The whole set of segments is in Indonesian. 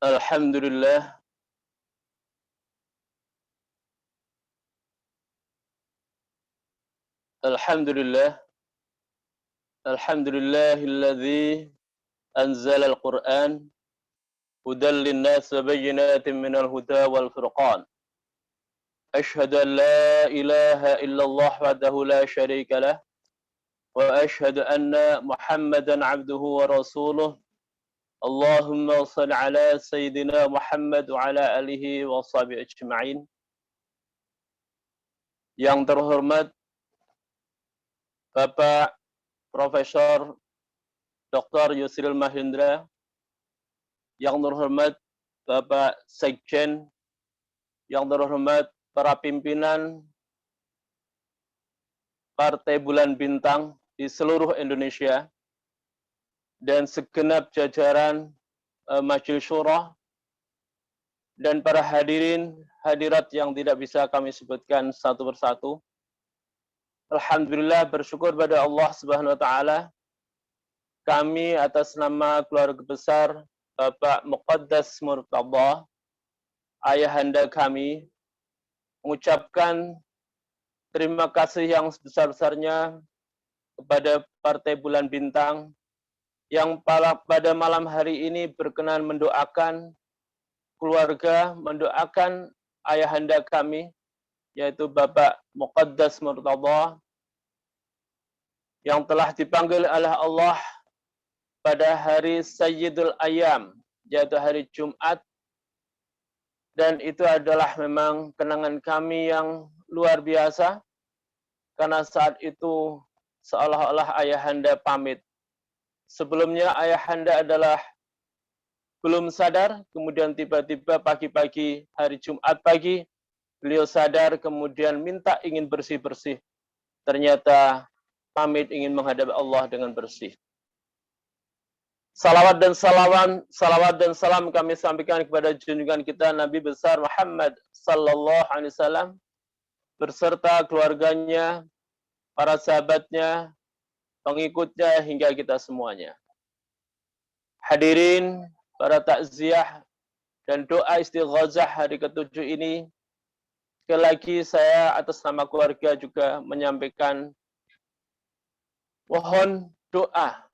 Alhamdulillah, Alhamdulillah, Alhamdulillahilladzi anzala al-Qur'an hudan lin-nas wa bayyinatin minal huda wal furqan. Asyhadu an la ilaha illallah wahdahu la syarika lah wa asyhadu anna Muhammadan abduhu wa rasuluh. Allahumma shalli ala sayyidina Muhammad wa ala alihi wa sahbihi ajma'in. Yang terhormat Bapak Profesor Dr. Yusril Mahendra, yang terhormat Bapak Sekjen, yang terhormat para pimpinan Partai Bulan Bintang di seluruh Indonesia, dan segenap jajaran Majelis Syura, dan para hadirin hadirat yang tidak bisa kami sebutkan satu persatu. Alhamdulillah, bersyukur pada Allah Subhanahu wa taala, kami atas nama keluarga besar Bapak Muqaddas Murtadha, ayahanda kami, mengucapkan terima kasih yang sebesar-besarnya kepada Partai Bulan Bintang yang pada malam hari ini berkenan mendoakan keluarga, mendoakan ayahanda kami, yaitu Bapak Muqaddas Murtadha, yang telah dipanggil oleh Allah pada hari Sayyidul Ayyam, yaitu hari Jumat, dan itu adalah memang kenangan kami yang luar biasa, karena saat itu seolah-olah ayahanda pamit. Sebelumnya ayahanda adalah belum sadar, kemudian tiba-tiba pagi-pagi hari Jumat pagi, beliau sadar, kemudian minta ingin bersih-bersih. Ternyata pamit ingin menghadap Allah dengan bersih. Salawat dan salam kami sampaikan kepada junjungan kita Nabi besar Muhammad sallallahu alaihi wasallam berserta keluarganya, para sahabatnya, pengikutnya, hingga kita semuanya. Hadirin, para takziah dan doa istighazah hari ke-7 ini, sekali lagi saya atas nama keluarga juga menyampaikan mohon doa.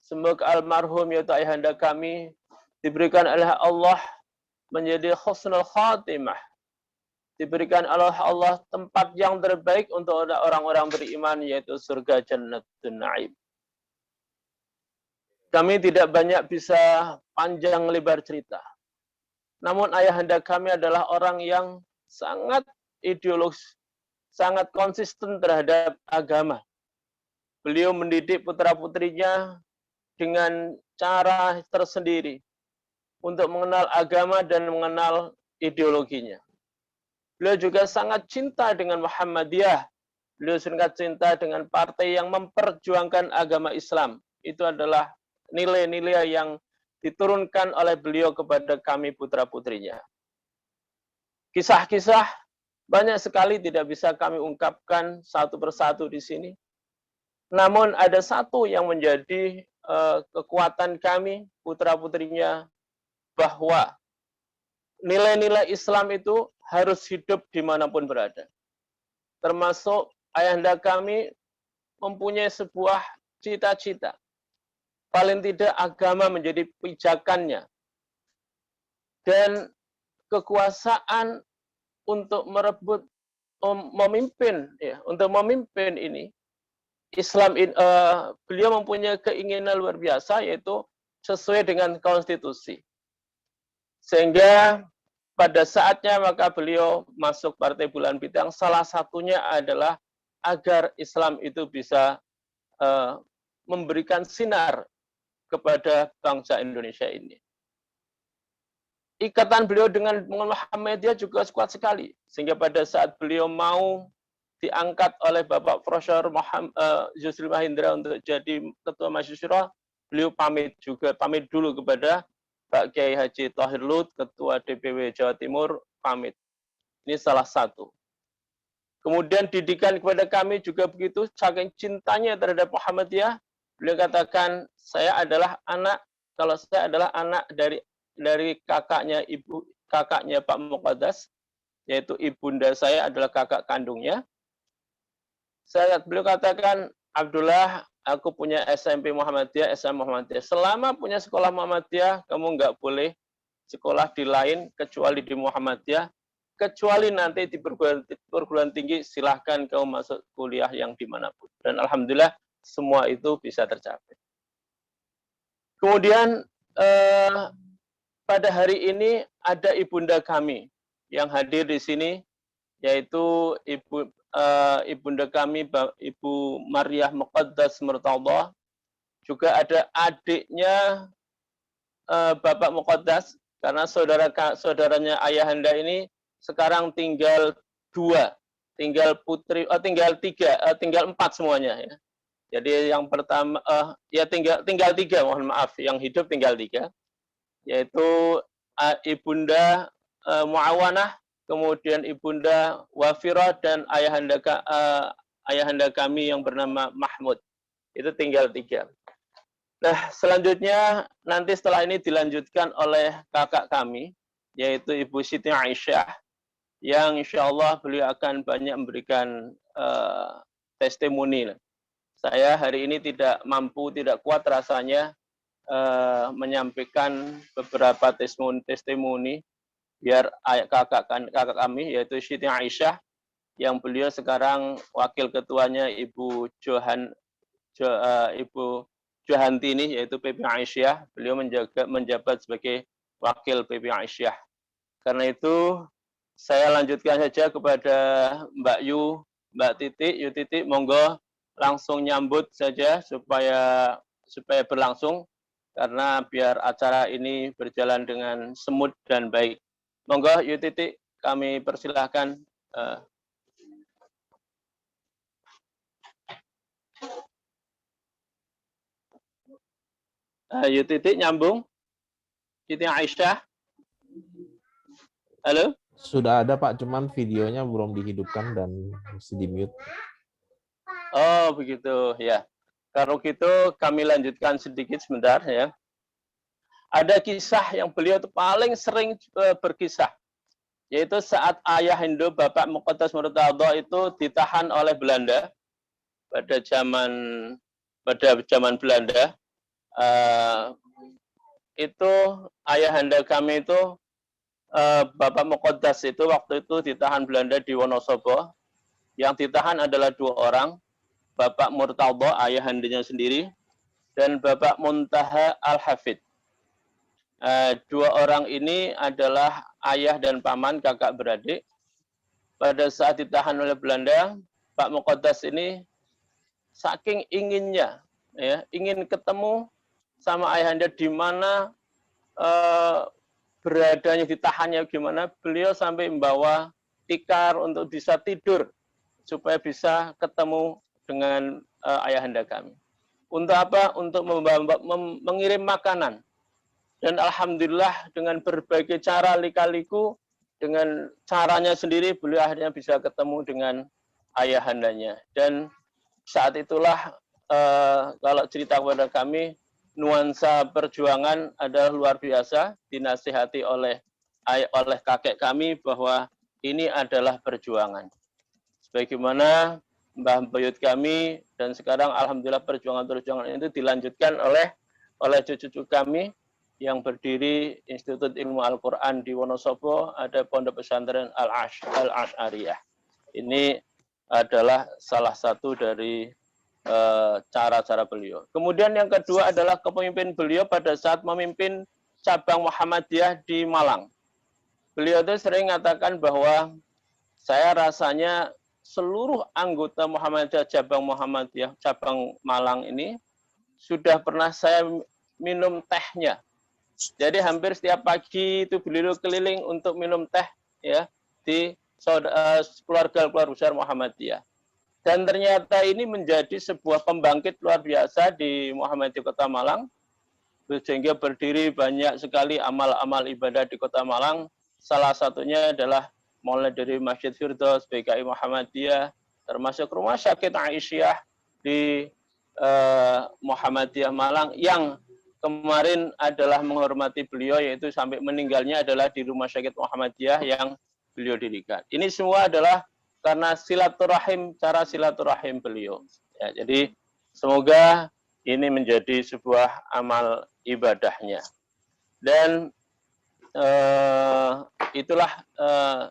Semoga almarhum yaitu ayahanda kami diberikan oleh Allah menjadi husnul khatimah. Diberikan oleh Allah tempat yang terbaik untuk orang-orang beriman, yaitu surga Jannatun Na'im. Kami tidak banyak bisa panjang lebar cerita. Namun ayahanda kami adalah orang yang sangat ideologis, sangat konsisten terhadap agama. Beliau mendidik putra-putrinya dengan cara tersendiri untuk mengenal agama dan mengenal ideologinya. Beliau juga sangat cinta dengan Muhammadiyah. Beliau sangat cinta dengan partai yang memperjuangkan agama Islam. Itu adalah nilai-nilai yang diturunkan oleh beliau kepada kami putra-putrinya. Kisah-kisah banyak sekali, tidak bisa kami ungkapkan satu persatu di sini. Namun ada satu yang menjadi kekuatan kami putra-putrinya, bahwa nilai-nilai Islam itu harus hidup dimanapun berada. Termasuk ayahanda kami mempunyai sebuah cita-cita. Paling tidak agama menjadi pijakannya. Dan kekuasaan untuk merebut, memimpin, ya, untuk memimpin ini, Islam, beliau mempunyai keinginan luar biasa, yaitu sesuai dengan konstitusi. Sehingga pada saatnya maka beliau masuk Partai Bulan Bintang, salah satunya adalah agar Islam itu bisa memberikan sinar kepada bangsa Indonesia ini. Ikatan beliau dengan Muhammadiyah juga kuat sekali, sehingga pada saat beliau mau diangkat oleh Bapak Profesor Yusril Mahendra untuk jadi Ketua Majelis Syura, beliau pamit dulu kepada Pak Kiai Haji Thohir Lut, Ketua DPW Jawa Timur, pamit. Ini salah satu. Kemudian didikan kepada kami juga begitu, saking cintanya terhadap Muhammadiyah, beliau katakan, kalau saya adalah anak dari dari kakaknya Pak Muqaddas, yaitu ibunda saya adalah kakak kandungnya. Beliau katakan, Abdullah, aku punya SMP Muhammadiyah, SMA Muhammadiyah. Selama punya sekolah Muhammadiyah, kamu nggak boleh sekolah di lain kecuali di Muhammadiyah. Kecuali nanti di perguruan tinggi, silahkan kamu masuk kuliah yang dimanapun. Dan alhamdulillah semua itu bisa tercapai. Kemudian pada hari ini ada ibunda kami yang hadir di sini, yaitu ibunda kami, Ibu Mariah Muqaddas Murtadha. Juga ada adiknya Bapak Muqaddas, karena saudaranya ayahanda ini sekarang tinggal 2, tinggal tinggal 4 semuanya ya. Jadi yang pertama ya tinggal 3, mohon maaf, yang hidup tinggal 3, yaitu ibunda Muawanah, kemudian ibunda Wafirah, dan ayahanda kami yang bernama Mahmud. Itu tinggal 3. Nah, selanjutnya nanti setelah ini dilanjutkan oleh kakak kami, yaitu Ibu Siti Aisyah, yang insya Allah beliau akan banyak memberikan testimoni. Saya hari ini tidak kuat rasanya menyampaikan beberapa testimoni biar kakak kami, yaitu Siti Aisyah, yang beliau sekarang wakil ketuanya Ibu Johantini, yaitu PP Aisyah. Beliau menjabat sebagai wakil PP Aisyah. Karena itu saya lanjutkan saja kepada Mbak Yu Titi, monggo langsung nyambut saja supaya berlangsung, karena biar acara ini berjalan dengan smooth dan baik. Monggo Yu Titi, kami persilahkan. Yu Titi nyambung. Siti Aisyah. Halo? Sudah ada Pak, cuman videonya belum dihidupkan dan masih di mute. Oh begitu ya. Kalau gitu kami lanjutkan sedikit sebentar ya. Ada kisah yang beliau itu paling sering berkisah, yaitu saat ayahanda Bapak Muqaddas Murtadha itu ditahan oleh Belanda pada zaman Belanda. Itu ayahanda kami itu Bapak Muqaddas itu waktu itu ditahan Belanda di Wonosobo. Yang ditahan adalah 2 orang, Bapak Murtadha ayahandanya sendiri, dan Bapak Muntaha Al-Hafid. 2 orang ini adalah ayah dan paman, kakak beradik. Pada saat ditahan oleh Belanda, Pak Muqaddas ini saking inginnya, ya, ingin ketemu sama ayahanda di mana beradanya, ditahannya gimana, beliau sampai membawa tikar untuk bisa tidur supaya bisa ketemu dengan ayahanda kami. Untuk apa? Untuk mengirim makanan. Dan alhamdulillah dengan berbagai cara lika-liku, dengan caranya sendiri beliau akhirnya bisa ketemu dengan ayahandanya. Dan saat itulah kalau cerita kepada kami, nuansa perjuangan adalah luar biasa, dinasihati oleh kakek kami bahwa ini adalah perjuangan. Sebagaimana Mbah Buyut kami, dan sekarang alhamdulillah perjuangan-perjuangan itu dilanjutkan oleh cucu-cucu kami yang berdiri Institut Ilmu Al-Quran di Wonosobo, ada Pondok Pesantren Al-Asy'ariyah. Ini adalah salah satu dari cara-cara beliau. Kemudian yang kedua adalah kepemimpinan beliau pada saat memimpin cabang Muhammadiyah di Malang. Beliau itu sering mengatakan bahwa saya rasanya seluruh anggota Muhammadiyah cabang Malang ini sudah pernah saya minum tehnya. Jadi hampir setiap pagi itu beliau keliling untuk minum teh ya di keluarga besar Muhammadiyah. Dan ternyata ini menjadi sebuah pembangkit luar biasa di Muhammadiyah Kota Malang, sehingga berdiri banyak sekali amal-amal ibadah di Kota Malang. Salah satunya adalah mulai dari Masjid Firdaus, PKI Muhammadiyah, termasuk Rumah Sakit Aisyah di Muhammadiyah Malang, yang kemarin adalah menghormati beliau, yaitu sampai meninggalnya adalah di Rumah Sakit Muhammadiyah yang beliau dirikan. Ini semua adalah karena silaturahim, cara silaturahim beliau. Ya, jadi semoga ini menjadi sebuah amal ibadahnya. Dan itulah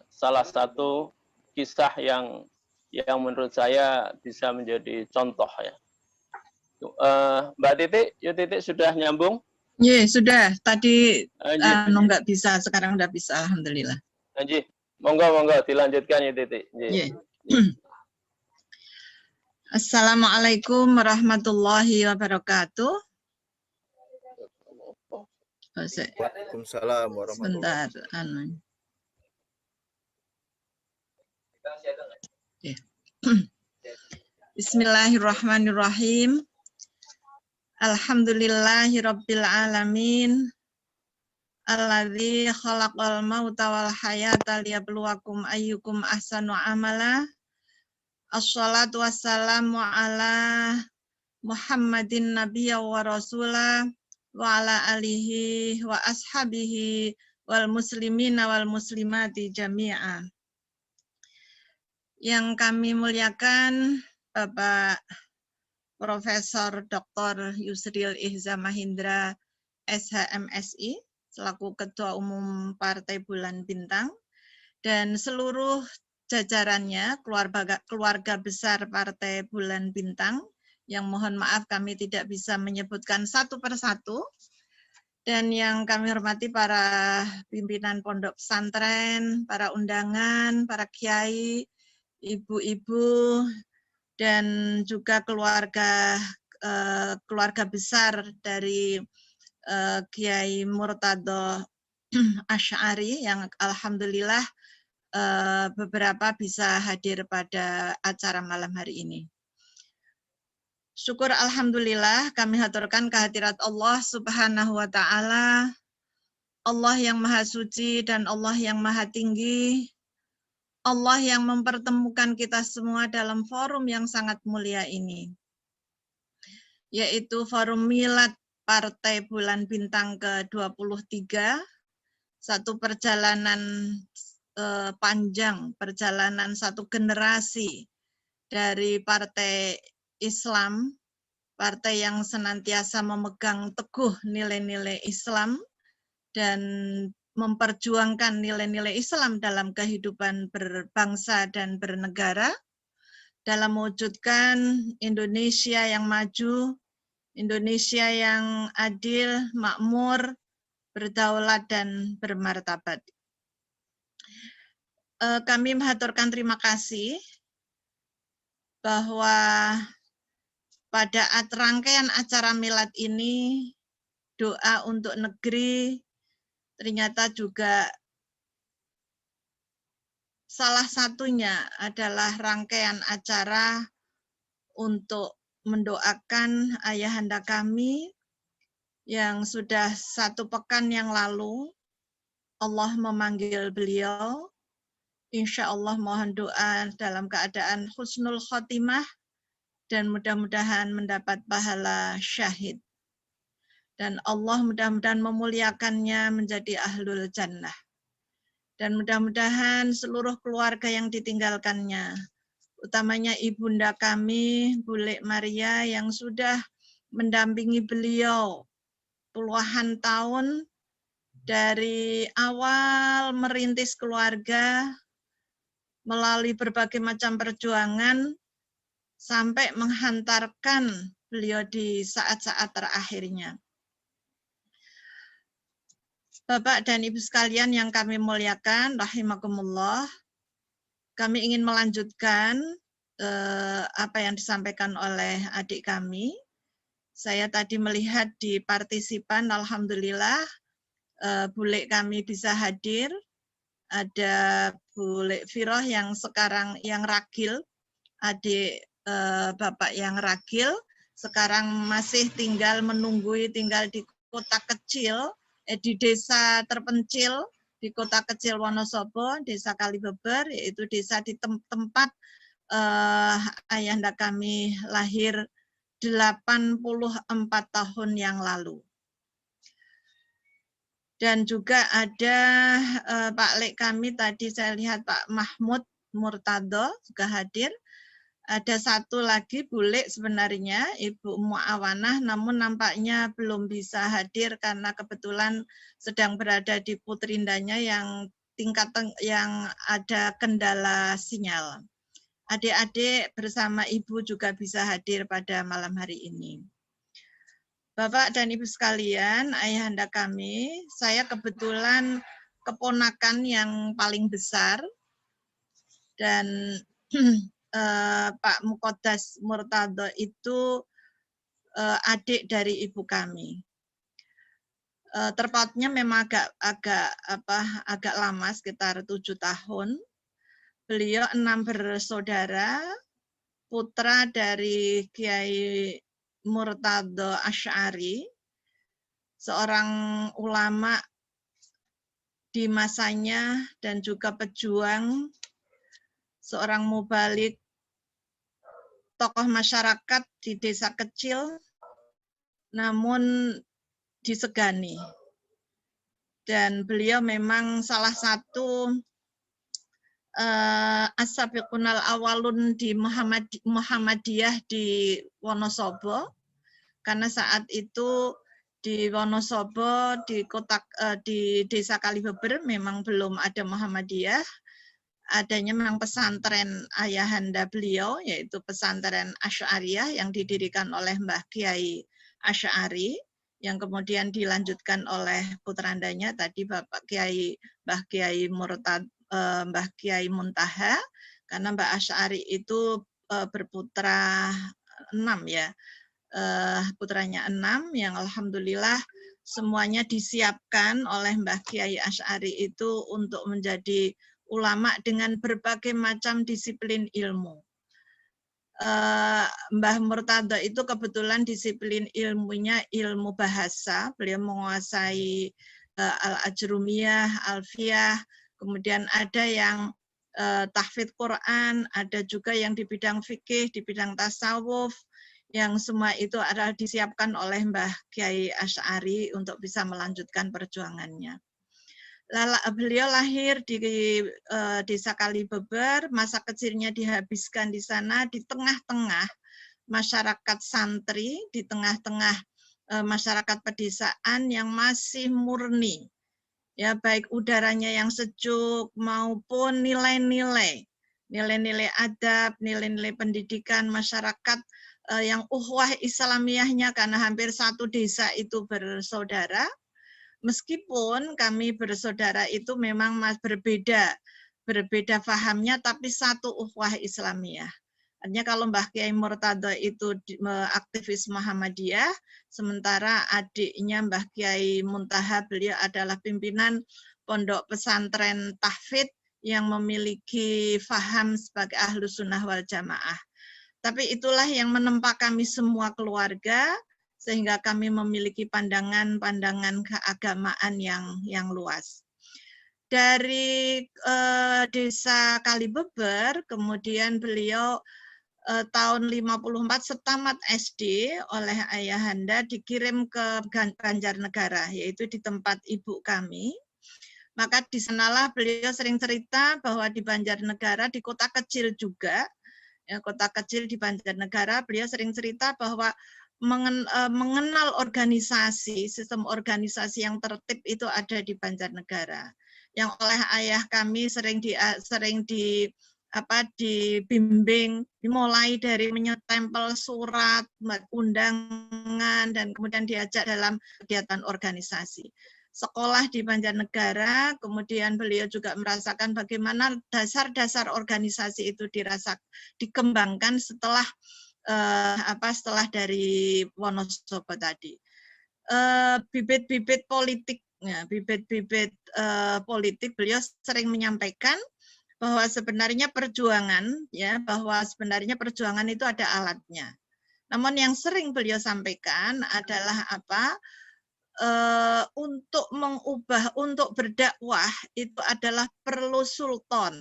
salah satu kisah yang menurut saya bisa menjadi contoh ya. Mbak Titik, Yuk Titik sudah nyambung? Iya, sudah. Tadi Anjir. nggak bisa, sekarang udah bisa, alhamdulillah. Anjir. Monggo dilanjutkan Yuk Titik. Iya. Assalamualaikum warahmatullahi wabarakatuh. Waalaikumsalam warahmatullahi wabarakatuh. Sebentar, Bismillahirrahmanirrahim. Alhamdulillahirabbil alamin. Alladzi khalaqal mauta wal hayata liyabluwakum ayyukum ahsanu amala. Assalatu wassalamu ala Muhammadin nabiyya wa rasulah wa ala alihi wa ashabihi wal muslimina wal muslimati jami'a. Yang kami muliakan Bapak Profesor Dr. Yusril Ihza Mahendra SHMSI selaku Ketua Umum Partai Bulan Bintang dan seluruh jajarannya, keluarga besar Partai Bulan Bintang, yang mohon maaf kami tidak bisa menyebutkan satu persatu, dan yang kami hormati para pimpinan pondok pesantren, para undangan, para kiai, ibu-ibu, dan juga keluarga besar dari Kiai Murtado Asy'ari yang alhamdulillah beberapa bisa hadir pada acara malam hari ini. Syukur alhamdulillah kami haturkan kehadirat Allah Subhanahu wa taala, Allah yang Maha Suci dan Allah yang Maha Tinggi, Allah yang mempertemukan kita semua dalam forum yang sangat mulia ini, yaitu forum Milad Partai Bulan Bintang ke-23, satu perjalanan panjang, perjalanan satu generasi dari Partai Islam, partai yang senantiasa memegang teguh nilai-nilai Islam dan memperjuangkan nilai-nilai Islam dalam kehidupan berbangsa dan bernegara, dalam mewujudkan Indonesia yang maju, Indonesia yang adil, makmur, berdaulat, dan bermartabat. Kami mengaturkan terima kasih bahwa pada rangkaian acara milad ini, doa untuk negeri ternyata juga salah satunya adalah rangkaian acara untuk mendoakan ayahanda kami yang sudah 1 pekan yang lalu Allah memanggil beliau. Insya Allah mohon doa dalam keadaan husnul khotimah dan mudah-mudahan mendapat pahala syahid. Dan Allah mudah-mudahan memuliakannya menjadi ahlul jannah. Dan mudah-mudahan seluruh keluarga yang ditinggalkannya, utamanya ibunda kami, Bule Maria, yang sudah mendampingi beliau puluhan tahun dari awal merintis keluarga, melalui berbagai macam perjuangan, sampai menghantarkan beliau di saat-saat terakhirnya. Bapak dan Ibu sekalian yang kami muliakan, rahimakumullah, kami ingin melanjutkan apa yang disampaikan oleh adik kami. Saya tadi melihat di partisipan, alhamdulillah, bule kami bisa hadir. Ada Bule Firoh yang sekarang yang ragil, adik Bapak yang ragil, sekarang masih tinggal di kota kecil, di desa terpencil di kota kecil Wonosobo, desa Kalibeber, yaitu desa di tempat ayahanda kami lahir 84 tahun yang lalu. Dan juga ada Pak Lek kami tadi saya lihat Pak Mahmud Murtado juga hadir. Ada satu lagi Bu Lek sebenarnya Ibu Muawanah, namun nampaknya belum bisa hadir karena kebetulan sedang berada di Putrindanya yang yang ada kendala sinyal. Adik-adik bersama Ibu juga bisa hadir pada malam hari ini. Bapak dan Ibu sekalian, ayahanda kami, saya kebetulan keponakan yang paling besar dan Pak Muqaddas Murtado itu adik dari ibu kami. Terpautnya memang agak lama, sekitar 7 tahun. Beliau 6 bersaudara, putra dari Kiai Murtado Asy'ari, seorang ulama di masanya dan juga pejuang, seorang mubalik, tokoh masyarakat di desa kecil, namun disegani. Dan beliau memang salah satu as-sabiqunal awalun di Muhammadiyah di Wonosobo, karena saat itu di Wonosobo di desa Kalibeber memang belum ada Muhammadiyah, adanya memang pesantren ayahanda beliau yaitu pesantren Asy'ariyah yang didirikan oleh Mbah Kiai Asy'ari yang kemudian dilanjutkan oleh putrandanya tadi Bapak Kiai Mbah Kiai Mbah Kiai Muntaha, karena Mbah Asy'ari itu berputra 6 ya. Putranya 6 yang alhamdulillah semuanya disiapkan oleh Mbah Kiai Asy'ari itu untuk menjadi ulama dengan berbagai macam disiplin ilmu. Mbah Murtado itu kebetulan disiplin ilmunya ilmu bahasa, beliau menguasai Al-Ajrumiyah, Alfiyah, kemudian ada yang tahfidz Quran, ada juga yang di bidang fikih, di bidang tasawuf, yang semua itu adalah disiapkan oleh Mbah Kiai Asy'ari untuk bisa melanjutkan perjuangannya. Beliau lahir di desa Kalibeber, masa kecilnya dihabiskan di sana di tengah-tengah masyarakat santri, di tengah-tengah masyarakat pedesaan yang masih murni, ya baik udaranya yang sejuk maupun nilai-nilai adab, nilai-nilai pendidikan masyarakat yang uhwah Islamiyahnya, karena hampir satu desa itu bersaudara. Meskipun kami bersaudara itu memang berbeda fahamnya, tapi satu ukhuwah Islamiyah. Artinya kalau Mbah Kiai Murtado itu aktivis Muhammadiyah, sementara adiknya Mbah Kiai Muntaha, beliau adalah pimpinan pondok pesantren tahfidz yang memiliki faham sebagai Ahlus Sunnah wal Jamaah. Tapi itulah yang menempa kami semua keluarga, sehingga kami memiliki pandangan-pandangan keagamaan yang luas. Dari desa Kalibeber, kemudian beliau tahun 54 setamat SD oleh ayahanda dikirim ke Banjarnegara, yaitu di tempat ibu kami. Maka di sanalah beliau sering cerita bahwa di Banjarnegara, di kota kecil juga, ya, kota kecil di Banjarnegara, beliau sering cerita bahwa mengenal organisasi, sistem organisasi yang tertib itu ada di Banjarnegara. Yang oleh ayah kami sering dibimbing, dimulai dari menyetempel surat, undangan, dan kemudian diajak dalam kegiatan organisasi. Sekolah di Banjarnegara, kemudian beliau juga merasakan bagaimana dasar-dasar organisasi itu dikembangkan setelah dari Wonosobo tadi. Bibit-bibit politik beliau sering menyampaikan bahwa sebenarnya perjuangan itu ada alatnya. Namun yang sering beliau sampaikan adalah untuk berdakwah itu adalah perlu sultan.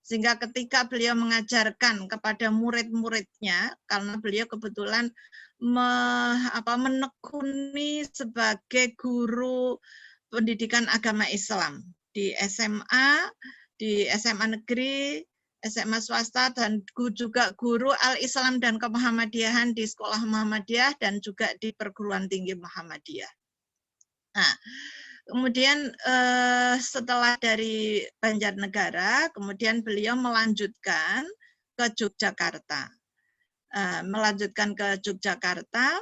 Sehingga ketika beliau mengajarkan kepada murid-muridnya, karena beliau kebetulan menekuni sebagai guru pendidikan agama Islam di SMA, di SMA negeri, SMA swasta, dan juga guru Al-Islam dan Kemuhammadiyahan di Sekolah Muhammadiyah dan juga di Perguruan Tinggi Muhammadiyah. Nah, kemudian setelah dari Banjarnegara, kemudian beliau melanjutkan ke Yogyakarta. Melanjutkan ke Yogyakarta,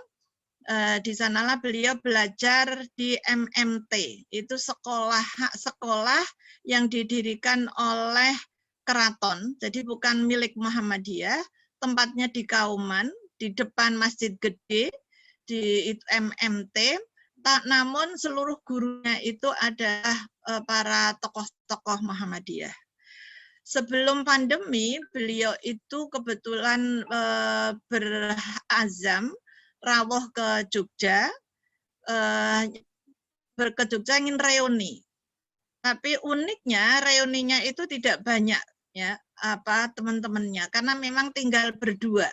di sanalah beliau belajar di MMT. Itu sekolah yang didirikan oleh keraton, jadi bukan milik Muhammadiyah, tempatnya di Kauman, di depan Masjid Gede, di MMT, namun seluruh gurunya itu adalah para tokoh-tokoh Muhammadiyah. Sebelum pandemi, beliau itu kebetulan berazam rawuh ke Jogja, ke Jogja ingin reuni. Tapi uniknya reuninya itu tidak banyak ya teman-temannya karena memang tinggal berdua.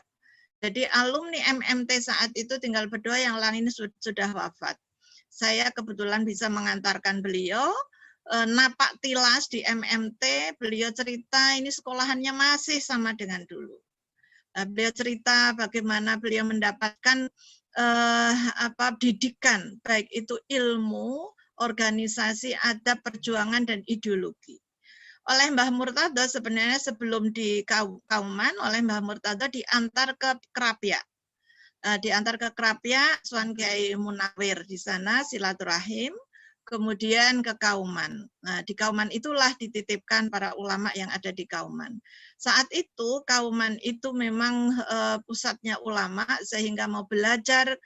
Jadi alumni MMT saat itu tinggal berdua, yang lain sudah wafat. Saya kebetulan bisa mengantarkan beliau napak tilas di MMT. Beliau cerita ini sekolahannya masih sama dengan dulu. Beliau cerita bagaimana beliau mendapatkan didikan, baik itu ilmu, organisasi, adab, perjuangan, dan ideologi. Oleh Mbah Murtado sebenarnya sebelum di Kauman, oleh Mbah Murtado diantar ke Krapia. Diantar ke Krapia, Suan Kiai Munawir di sana silaturahim, kemudian ke Kauman. Nah, di Kauman itulah dititipkan para ulama yang ada di Kauman. Saat itu Kauman itu memang pusatnya ulama, sehingga mau belajar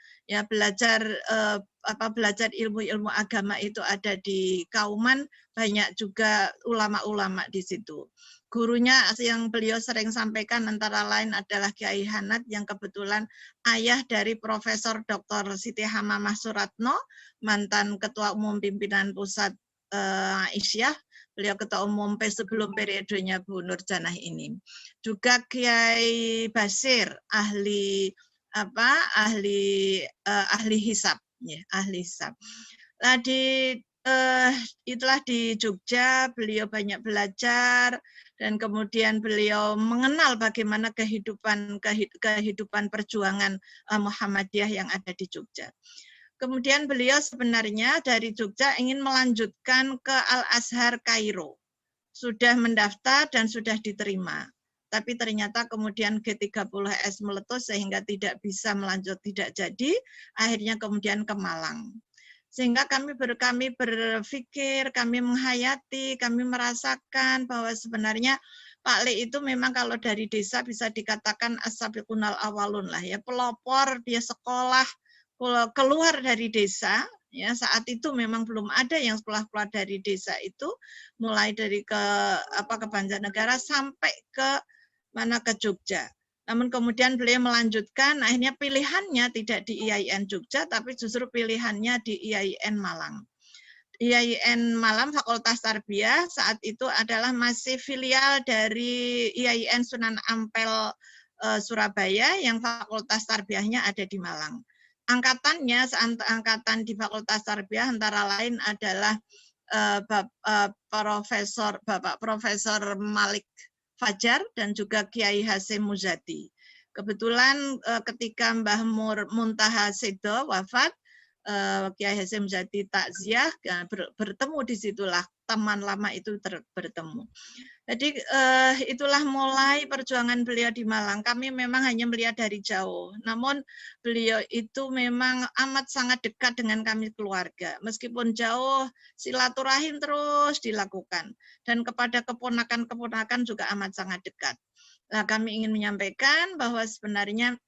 belajar ilmu-ilmu agama itu ada di Kauman, banyak juga ulama-ulama di situ. Gurunya yang beliau sering sampaikan antara lain adalah Kiai Hanat, yang kebetulan ayah dari Profesor Dr. Siti Hamamah Suratno, mantan Ketua Umum Pimpinan Pusat Aisyah, beliau Ketua Umum sebelum periodenya Bu Nur Janah ini. Juga Kiai Basir, ahli hisab, ya, ahli hisab. Nah, itulah di Jogja beliau banyak belajar, dan kemudian beliau mengenal bagaimana kehidupan perjuangan Muhammadiyah yang ada di Jogja. Kemudian beliau sebenarnya dari Jogja ingin melanjutkan ke Al-Azhar Kairo. Sudah mendaftar dan sudah diterima. Tapi ternyata kemudian G30S meletus sehingga tidak bisa melanjut, tidak jadi. Akhirnya kemudian ke Malang. Sehingga kami berpikir, kami menghayati, kami merasakan bahwa sebenarnya Pak Le itu memang kalau dari desa bisa dikatakan as-sabiqunal awalun lah ya, pelopor, dia sekolah, keluar dari desa. Ya, saat itu memang belum ada yang sekolah keluar dari desa itu, mulai dari ke Banjarnegara sampai ke Jogja. Namun kemudian beliau melanjutkan, akhirnya pilihannya tidak di IAIN Jogja, tapi justru pilihannya di IAIN Malang. IAIN Malang Fakultas Tarbiyah saat itu adalah masih filial dari IAIN Sunan Ampel Surabaya, yang Fakultas Tarbiyahnya ada di Malang. Angkatan di Fakultas Tarbiyah antara lain adalah Bapak Profesor Malik Fajar dan juga Kiai Hasyim Muzadi. Kebetulan ketika Mbah Muntaha Sedo wafat, Kiai Hasyim Muzadi takziah, bertemu disitulah teman lama itu bertemu. Jadi itulah mulai perjuangan beliau di Malang. Kami memang hanya melihat dari jauh, namun beliau itu memang amat sangat dekat dengan kami keluarga. Meskipun jauh, silaturahim terus dilakukan. Dan kepada keponakan-keponakan juga amat sangat dekat. Nah, kami ingin menyampaikan bahwa sebenarnya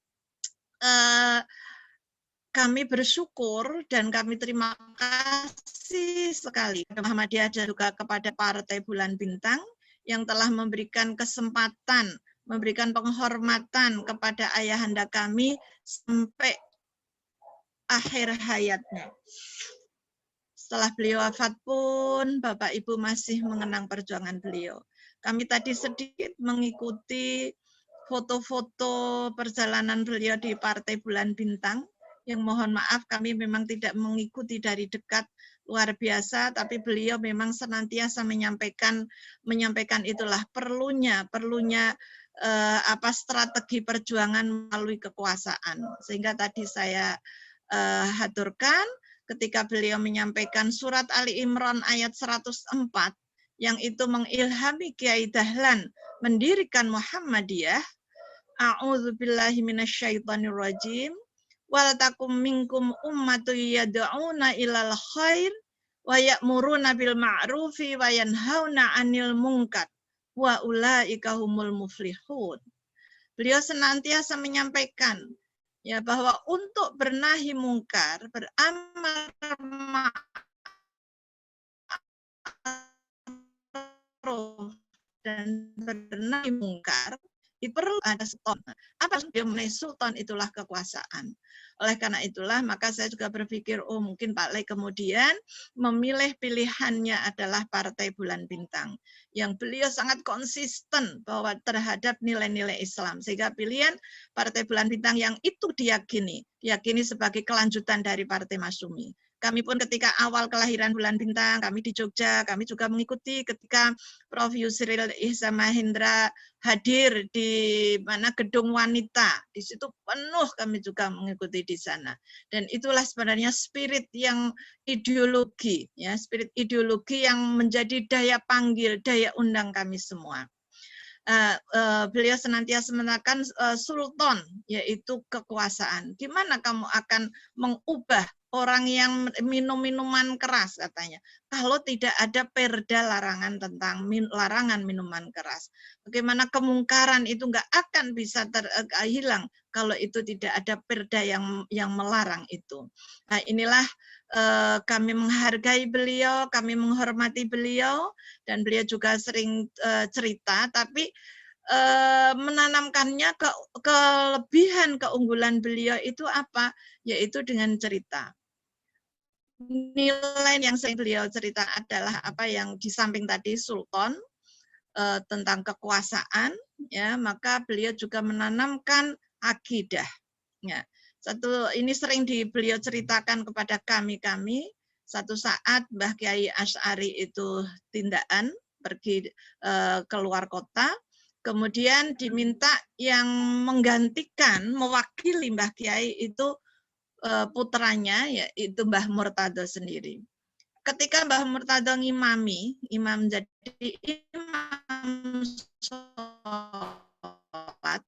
kami bersyukur dan kami terima kasih sekali kepada Muhammadiyah dan juga kepada Partai Bulan Bintang yang telah memberikan kesempatan, memberikan penghormatan kepada ayahanda kami sampai akhir hayatnya. Setelah beliau wafat pun, Bapak Ibu masih mengenang perjuangan beliau. Kami tadi sedikit mengikuti foto-foto perjalanan beliau di Partai Bulan Bintang. yang mohon maaf kami memang tidak mengikuti dari dekat luar biasa, tapi beliau memang senantiasa menyampaikan itulah perlunya strategi perjuangan melalui kekuasaan. Sehingga tadi saya haturkan ketika beliau menyampaikan surat Ali Imran ayat 104 yang itu mengilhami Kiai Dahlan mendirikan Muhammadiyah. A'udzubillahi minasyaitonirrajim. Wal takum minkum ummatun yad'una ilal khair wa ya'muruna bil ma'rufi wa yanhauna 'anil munkar wa ulaika humul muflihun. Beliau senantiasa menyampaikan ya bahwa untuk bernahi mungkar, beramal ma'ruf dan bernahi mungkar, itu perlu ada sultan. Apa yang mengenai sultan itulah kekuasaan. Oleh karena itulah maka saya juga berpikir mungkin Pak Lek kemudian memilih pilihannya adalah Partai Bulan Bintang yang beliau sangat konsisten bahwa terhadap nilai-nilai Islam, sehingga pilihan Partai Bulan Bintang yang itu diyakini sebagai kelanjutan dari Partai Masyumi. Kami pun ketika awal kelahiran Bulan Bintang, kami di Jogja, kami juga mengikuti ketika Prof. Yusril Ihsan Mahendra hadir di mana gedung wanita. Di situ penuh kami juga mengikuti di sana. Dan itulah sebenarnya spirit yang ideologi, ya, spirit ideologi yang menjadi daya panggil, daya undang kami semua. Beliau senantiasa menekankan sultan, yaitu kekuasaan. Gimana kamu akan mengubah orang yang minum minuman keras katanya, kalau tidak ada perda larangan tentang larangan minuman keras. Bagaimana kemungkaran itu nggak akan bisa hilang kalau itu tidak ada perda yang melarang itu. Nah, inilah kami menghargai beliau, kami menghormati beliau, dan beliau juga sering cerita, tapi menanamkannya kelebihan keunggulan beliau itu apa? Yaitu dengan cerita. Nilai yang sering beliau cerita adalah apa yang di samping tadi sultan tentang kekuasaan, ya, maka beliau juga menanamkan akidah. Ya. Ini sering beliau ceritakan kepada kami. Satu saat Mbah Kiai Asy'ari itu tindakan pergi keluar kota, kemudian diminta yang menggantikan mewakili Mbah Kiai itu putranya, yaitu Mbah Murtado sendiri. Ketika Mbah Murtado imam jadi imam sholat,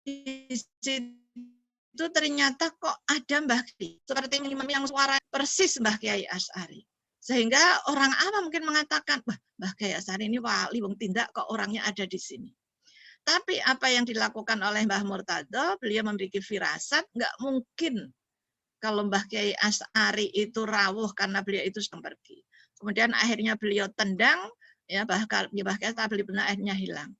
di situ ternyata kok ada Mbah Kiai seperti imam yang suara persis Mbah Kiai Asy'ari. Sehingga orang awam mungkin mengatakan, wah, Mbah Kiai Asy'ari ini wali, wong tindak kok orangnya ada di sini. Tapi apa yang dilakukan oleh Mbah Murtado, beliau memiliki firasat, nggak mungkin kalau Mbah Kiai Asy'ari itu rawuh karena beliau itu sedang pergi. Kemudian akhirnya beliau tendang, ya Mbah Kiai benar akhirnya hilang.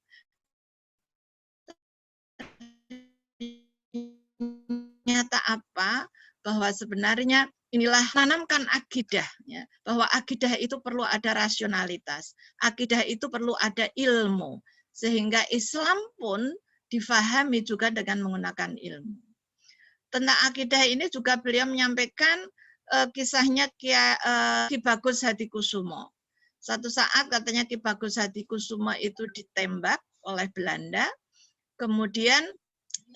Ternyata apa? Bahwa sebenarnya inilah tanamkan akidah, ya, bahwa akidah itu perlu ada rasionalitas, akidah itu perlu ada ilmu, sehingga Islam pun difahami juga dengan menggunakan ilmu. Tentang akidah ini juga beliau menyampaikan kisahnya Ki Bagus Hadikusumo. Satu saat katanya Ki Bagus Hadikusumo itu ditembak oleh Belanda, kemudian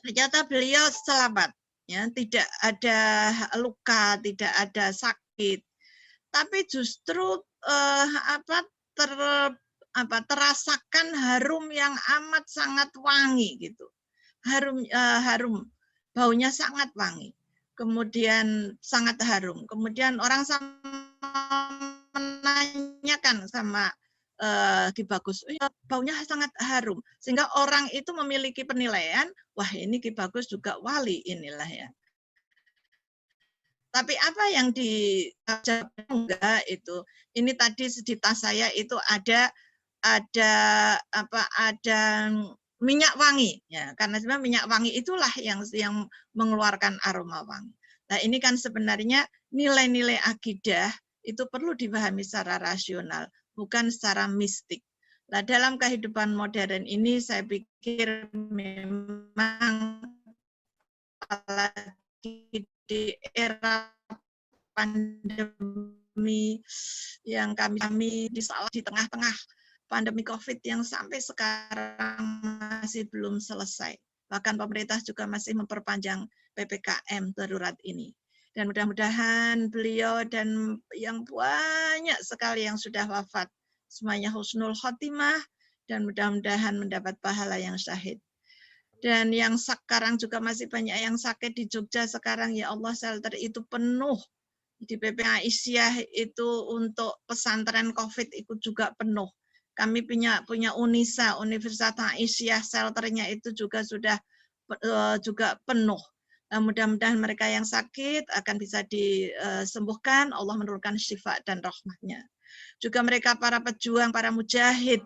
ternyata beliau selamat. Ya, tidak ada luka, tidak ada sakit, tapi justru terasakan harum yang amat sangat wangi gitu, harum, baunya sangat wangi, kemudian sangat harum. Kemudian orang menanyakan sama Ki Bagus, baunya sangat harum, sehingga orang itu memiliki penilaian, wah ini Ki Bagus juga wali inilah ya. Tapi apa yang enggak itu, ini tadi di tas saya itu ada minyak wangi, ya, karena sebenarnya minyak wangi itulah yang mengeluarkan aroma wangi. Nah ini kan sebenarnya nilai-nilai akidah itu perlu dipahami secara rasional, bukan secara mistik. Nah, dalam kehidupan modern ini saya pikir memang apalagi di era pandemi yang kami di tengah-tengah pandemi COVID yang sampai sekarang masih belum selesai. Bahkan pemerintah juga masih memperpanjang PPKM darurat ini. Dan mudah-mudahan beliau dan yang banyak sekali yang sudah wafat, semuanya husnul khotimah, dan mudah-mudahan mendapat pahala yang syahid. Dan yang sekarang juga masih banyak yang sakit di Jogja sekarang, ya Allah, shelter itu penuh. Di PPA Aisyah itu untuk pesantren COVID itu juga penuh. Kami punya UNISA, Universitas Aisyah, shelternya itu juga sudah juga penuh. Nah, mudah-mudahan mereka yang sakit akan bisa disembuhkan, Allah menurunkan syifa dan rahmatnya. Juga mereka para pejuang, para mujahid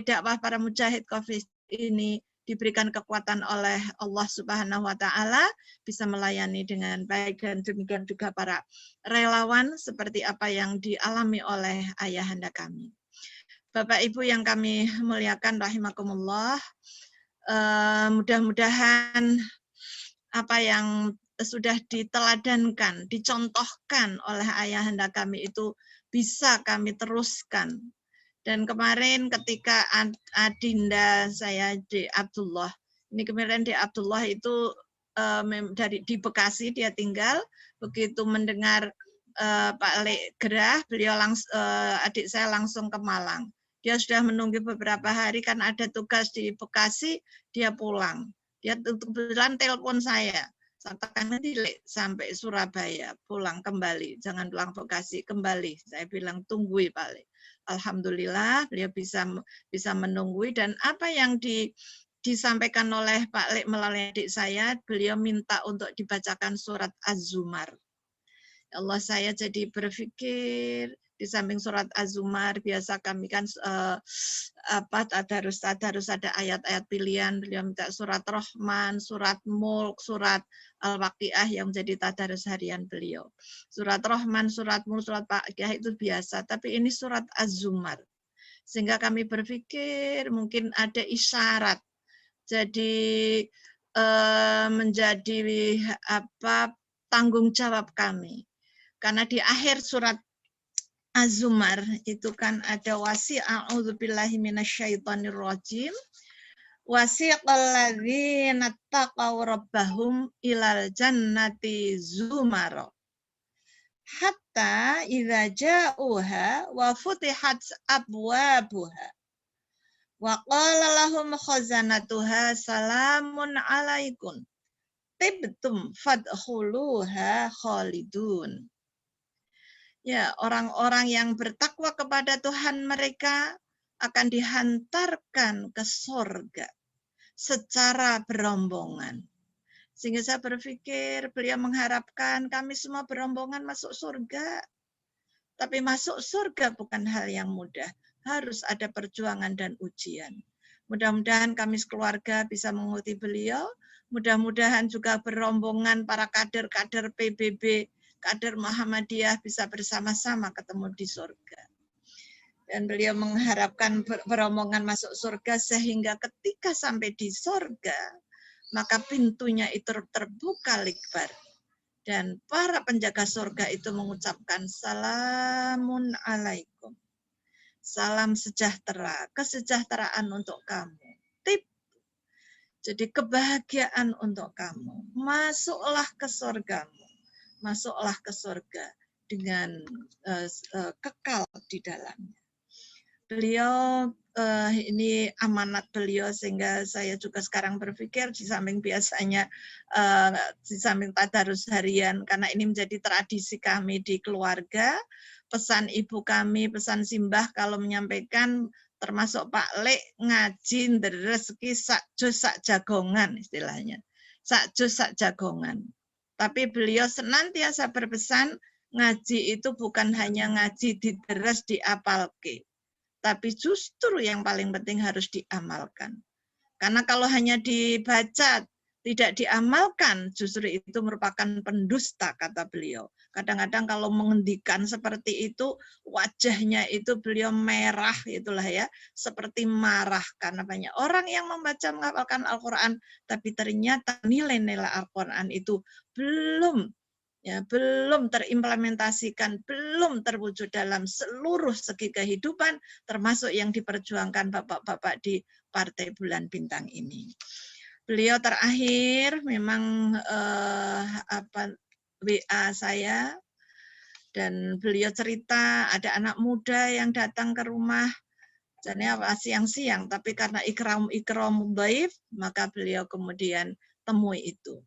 dakwah, para mujahid COVID ini diberikan kekuatan oleh Allah Subhanahu wa taala bisa melayani dengan baik, dan demikian juga para relawan seperti apa yang dialami oleh ayahanda kami. Bapak Ibu yang kami muliakan rahimakumullah, mudah-mudahan apa yang sudah diteladankan, dicontohkan oleh ayahanda kami itu bisa kami teruskan. Dan kemarin ketika adinda saya di Abdullah, ini kemarin di Abdullah itu di Bekasi dia tinggal, begitu mendengar Pak Lek gerah, beliau adik saya langsung ke Malang. Dia sudah menunggu beberapa hari kan ada tugas di Bekasi, dia pulang. Dia kebetulan telepon saya, katakan nanti sampai Surabaya, pulang kembali, jangan pulang Bekasi, kembali. Saya bilang tunggu Pak Lek. Alhamdulillah beliau bisa menunggui, dan apa yang disampaikan oleh Pak Lek melalui adik saya, beliau minta untuk dibacakan surat Az-Zumar. Allah, saya jadi berpikir di samping surat Az-Zumar biasa kami kan tadarus ada ayat-ayat pilihan, beliau minta surat Rahman, surat Mulk, surat Al-Waqiah yang menjadi tadarus harian beliau. Surat Rahman, surat Mulk, surat Waqiah itu biasa, tapi ini surat Az-Zumar. Sehingga kami berpikir mungkin ada isyarat. Jadi menjadi tanggung jawab kami. Karena di akhir surat Az-Zumar itu kan ada a'udzubillahi minasyaitonirrajim. Wasiqal ladzina taqaw rabbahum ilal jannati zumara. Hatta idza ja'uha wa futihat abwabuha. Wa qala lahum khazanatuha salamun alaikum. Tibtum fadkhuluha khalidun. Ya, orang-orang yang bertakwa kepada Tuhan mereka akan dihantarkan ke surga secara berombongan. Sehingga saya berpikir beliau mengharapkan kami semua berombongan masuk surga. Tapi masuk surga bukan hal yang mudah. Harus ada perjuangan dan ujian. Mudah-mudahan kami sekeluarga bisa mengikuti beliau. Mudah-mudahan juga berombongan para kader-kader PBB, kader Muhammadiyah bisa bersama-sama ketemu di surga. Dan beliau mengharapkan berombongan masuk surga sehingga ketika sampai di surga, maka pintunya itu terbuka lebar. Dan para penjaga surga itu mengucapkan salamun alaikum. Salam sejahtera, kesejahteraan untuk kamu. Tip. Jadi kebahagiaan untuk kamu. Masuklah ke surgamu. Masuklah ke surga dengan kekal di dalamnya. Beliau ini amanat beliau, sehingga saya juga sekarang berpikir di samping biasanya di samping tadarus harian, karena ini menjadi tradisi kami di keluarga, pesan ibu kami, pesan simbah kalau menyampaikan, termasuk Pak Lek ngaji rezeki sak jus sak jagongan istilahnya, sak jus sak jagongan. Tapi beliau senantiasa berpesan ngaji itu bukan hanya ngaji diteres diapalke, tapi justru yang paling penting harus diamalkan. Karena kalau hanya dibaca, tidak diamalkan, justru itu merupakan pendusta, kata beliau. Kadang-kadang kalau mengendikan seperti itu, wajahnya itu beliau merah, itulah ya, seperti marah karena banyak orang yang membaca menghafalkan Al-Quran, tapi ternyata nilai-nilai Al-Quran itu belum terimplementasikan, belum terwujud dalam seluruh segi kehidupan, termasuk yang diperjuangkan bapak-bapak di Partai Bulan Bintang ini. Beliau terakhir memang WA saya, dan beliau cerita ada anak muda yang datang ke rumah, jadi siang-siang, tapi karena ikram dhaif, maka beliau kemudian temui itu.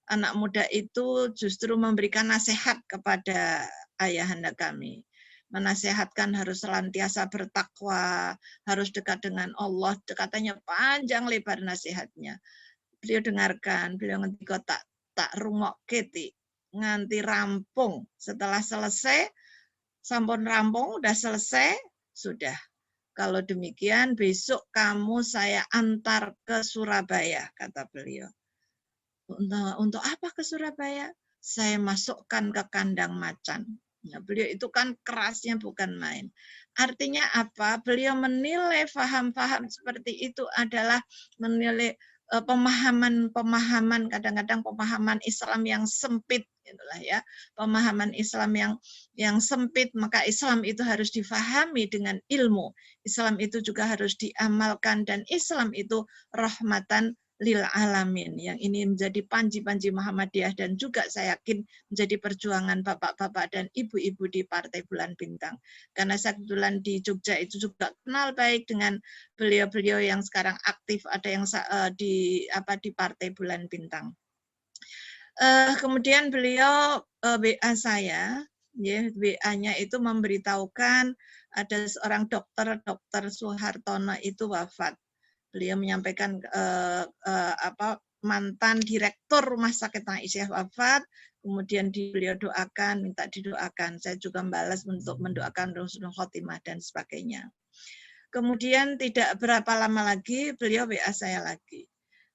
Anak muda itu justru memberikan nasihat kepada ayahanda kami. Menasehatkan harus senantiasa bertakwa, harus dekat dengan Allah. Katanya panjang lebar nasihatnya. Beliau dengarkan, beliau ngendika tak rungok keti, nganti rampung. Setelah selesai, sampun rampung, udah selesai, sudah. Kalau demikian, besok kamu saya antar ke Surabaya, kata beliau. Untuk apa ke Surabaya? Saya masukkan ke kandang macan. Nah, beliau itu kan kerasnya bukan main. Artinya apa? Beliau menilai faham-faham seperti itu adalah menilai pemahaman kadang-kadang pemahaman Islam yang sempit, itulah ya, pemahaman Islam yang sempit. Maka Islam itu harus difahami dengan ilmu. Islam itu juga harus diamalkan, dan Islam itu rahmatan lil alamin. Yang ini menjadi panji-panji Muhammadiyah, dan juga saya yakin menjadi perjuangan bapak-bapak dan ibu-ibu di Partai Bulan Bintang. Karena saya kebetulan di Jogja itu juga kenal baik dengan beliau-beliau yang sekarang aktif, ada yang di Partai Bulan Bintang. Kemudian beliau WA saya, ya, WA-nya itu memberitahukan ada seorang dokter Suhartono itu wafat. Beliau menyampaikan mantan direktur Rumah Sakit Aisyah wafat, kemudian beliau doakan, minta didoakan. Saya juga membalas untuk mendoakan husnul khotimah dan sebagainya. Kemudian tidak berapa lama lagi beliau WA saya lagi.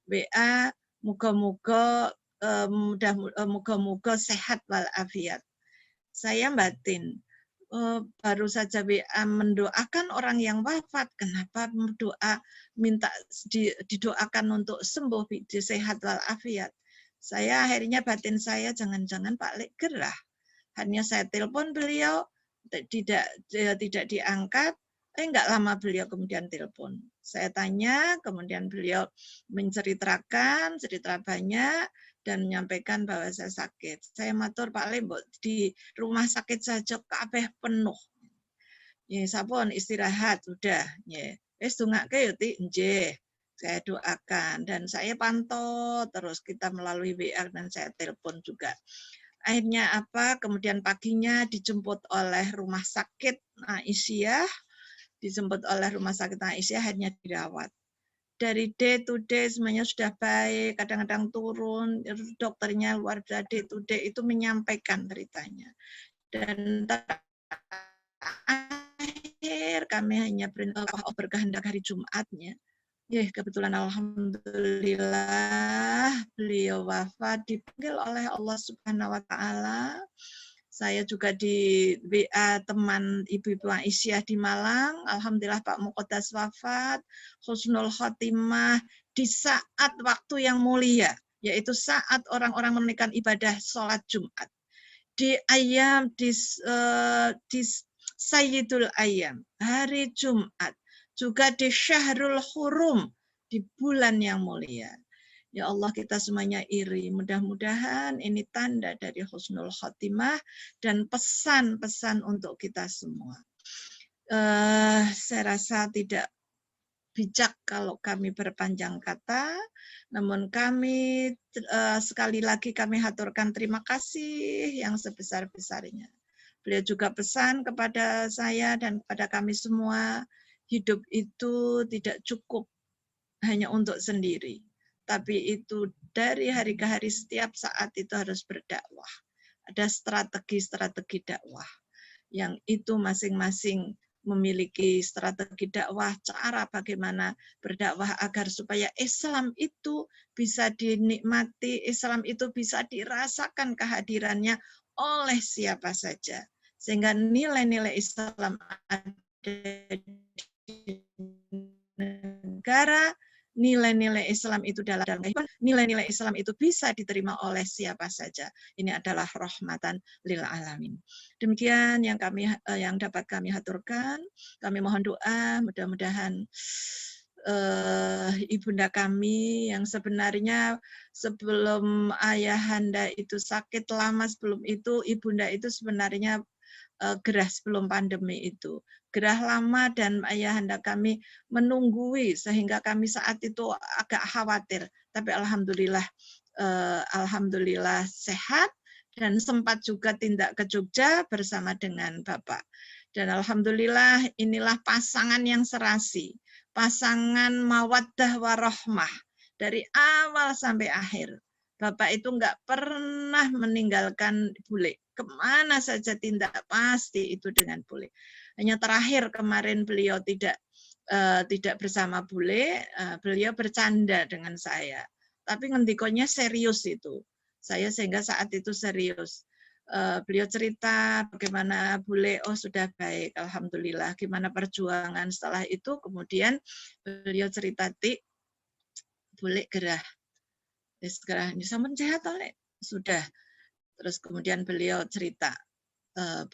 WA, moga-moga sehat walafiat. Saya batin. Baru saja WA mendoakan orang yang wafat, kenapa minta didoakan untuk sembuh, sehat walafiat. Saya akhirnya batin saya, jangan-jangan Pak Lek gerah. Hanya saya telepon beliau, tidak diangkat. Enggak lama beliau kemudian telepon. Saya tanya, kemudian beliau menceritakan cerita banyak dan menyampaikan bahwa saya sakit. Saya matur Pak Lembok di rumah sakit saja kabeh penuh. Ya, sampun istirahat sudah. Ya, wis dongake yo Ti, nggih. Saya doakan dan saya pantau terus kita melalui WA dan saya telepon juga. Akhirnya kemudian paginya dijemput oleh rumah sakit Aisyah, akhirnya dirawat. Dari day to day semuanya sudah baik, kadang-kadang turun, dokternya luar biasa, day to day itu menyampaikan beritanya. Dan terakhir kami hanya berkehendak hari Jumatnya. Ya, kebetulan alhamdulillah beliau wafat dipanggil oleh Allah Subhanahu wa taala. Saya juga di WA teman Ibu-Ibu Aisyah di Malang. Alhamdulillah Pak Muqaddas wafat, husnul khotimah di saat waktu yang mulia, yaitu saat orang-orang menunaikan ibadah sholat Jumat. Di ayam, di Sayyidul Ayam, hari Jumat. Juga di Syahrul Hurum, di bulan yang mulia. Ya Allah, kita semuanya iri. Mudah-mudahan ini tanda dari husnul khotimah dan pesan-pesan untuk kita semua. Saya rasa tidak bijak kalau kami berpanjang kata, namun kami sekali lagi kami haturkan terima kasih yang sebesar-besarnya. Beliau juga pesan kepada saya dan kepada kami semua, hidup itu tidak cukup hanya untuk sendiri. Tapi itu dari hari ke hari setiap saat itu harus berdakwah. Ada strategi-strategi dakwah yang itu masing-masing memiliki strategi dakwah, cara bagaimana berdakwah agar supaya Islam itu bisa dinikmati, Islam itu bisa dirasakan kehadirannya oleh siapa saja. Sehingga nilai-nilai Islam ada di negara, nilai-nilai Islam itu dalam kehidupan, nilai-nilai Islam itu bisa diterima oleh siapa saja. Ini adalah rahmatan lil alamin. Demikian yang dapat kami haturkan. Kami mohon doa, mudah-mudahan ibunda kami yang sebenarnya sebelum ayahanda itu sakit lama sebelum itu, ibunda itu sebenarnya gerah sebelum pandemi itu. Gerah lama dan ayahanda kami menunggui sehingga kami saat itu agak khawatir. Tapi alhamdulillah sehat dan sempat juga tindak ke Jogja bersama dengan Bapak. Dan alhamdulillah inilah pasangan yang serasi, pasangan mawaddah warahmah dari awal sampai akhir. Bapak itu nggak pernah meninggalkan bule. Kemana saja tindak pasti itu dengan bule. Hanya terakhir kemarin beliau tidak bersama bule, beliau bercanda dengan saya. Tapi ngendikonya serius itu. Saya sehingga saat itu serius. Beliau cerita bagaimana bule, oh sudah baik, alhamdulillah. Gimana perjuangan setelah itu, kemudian beliau cerita, Tik, bule gerah. Gerah, sampun sehat oleh sudah. Terus kemudian beliau cerita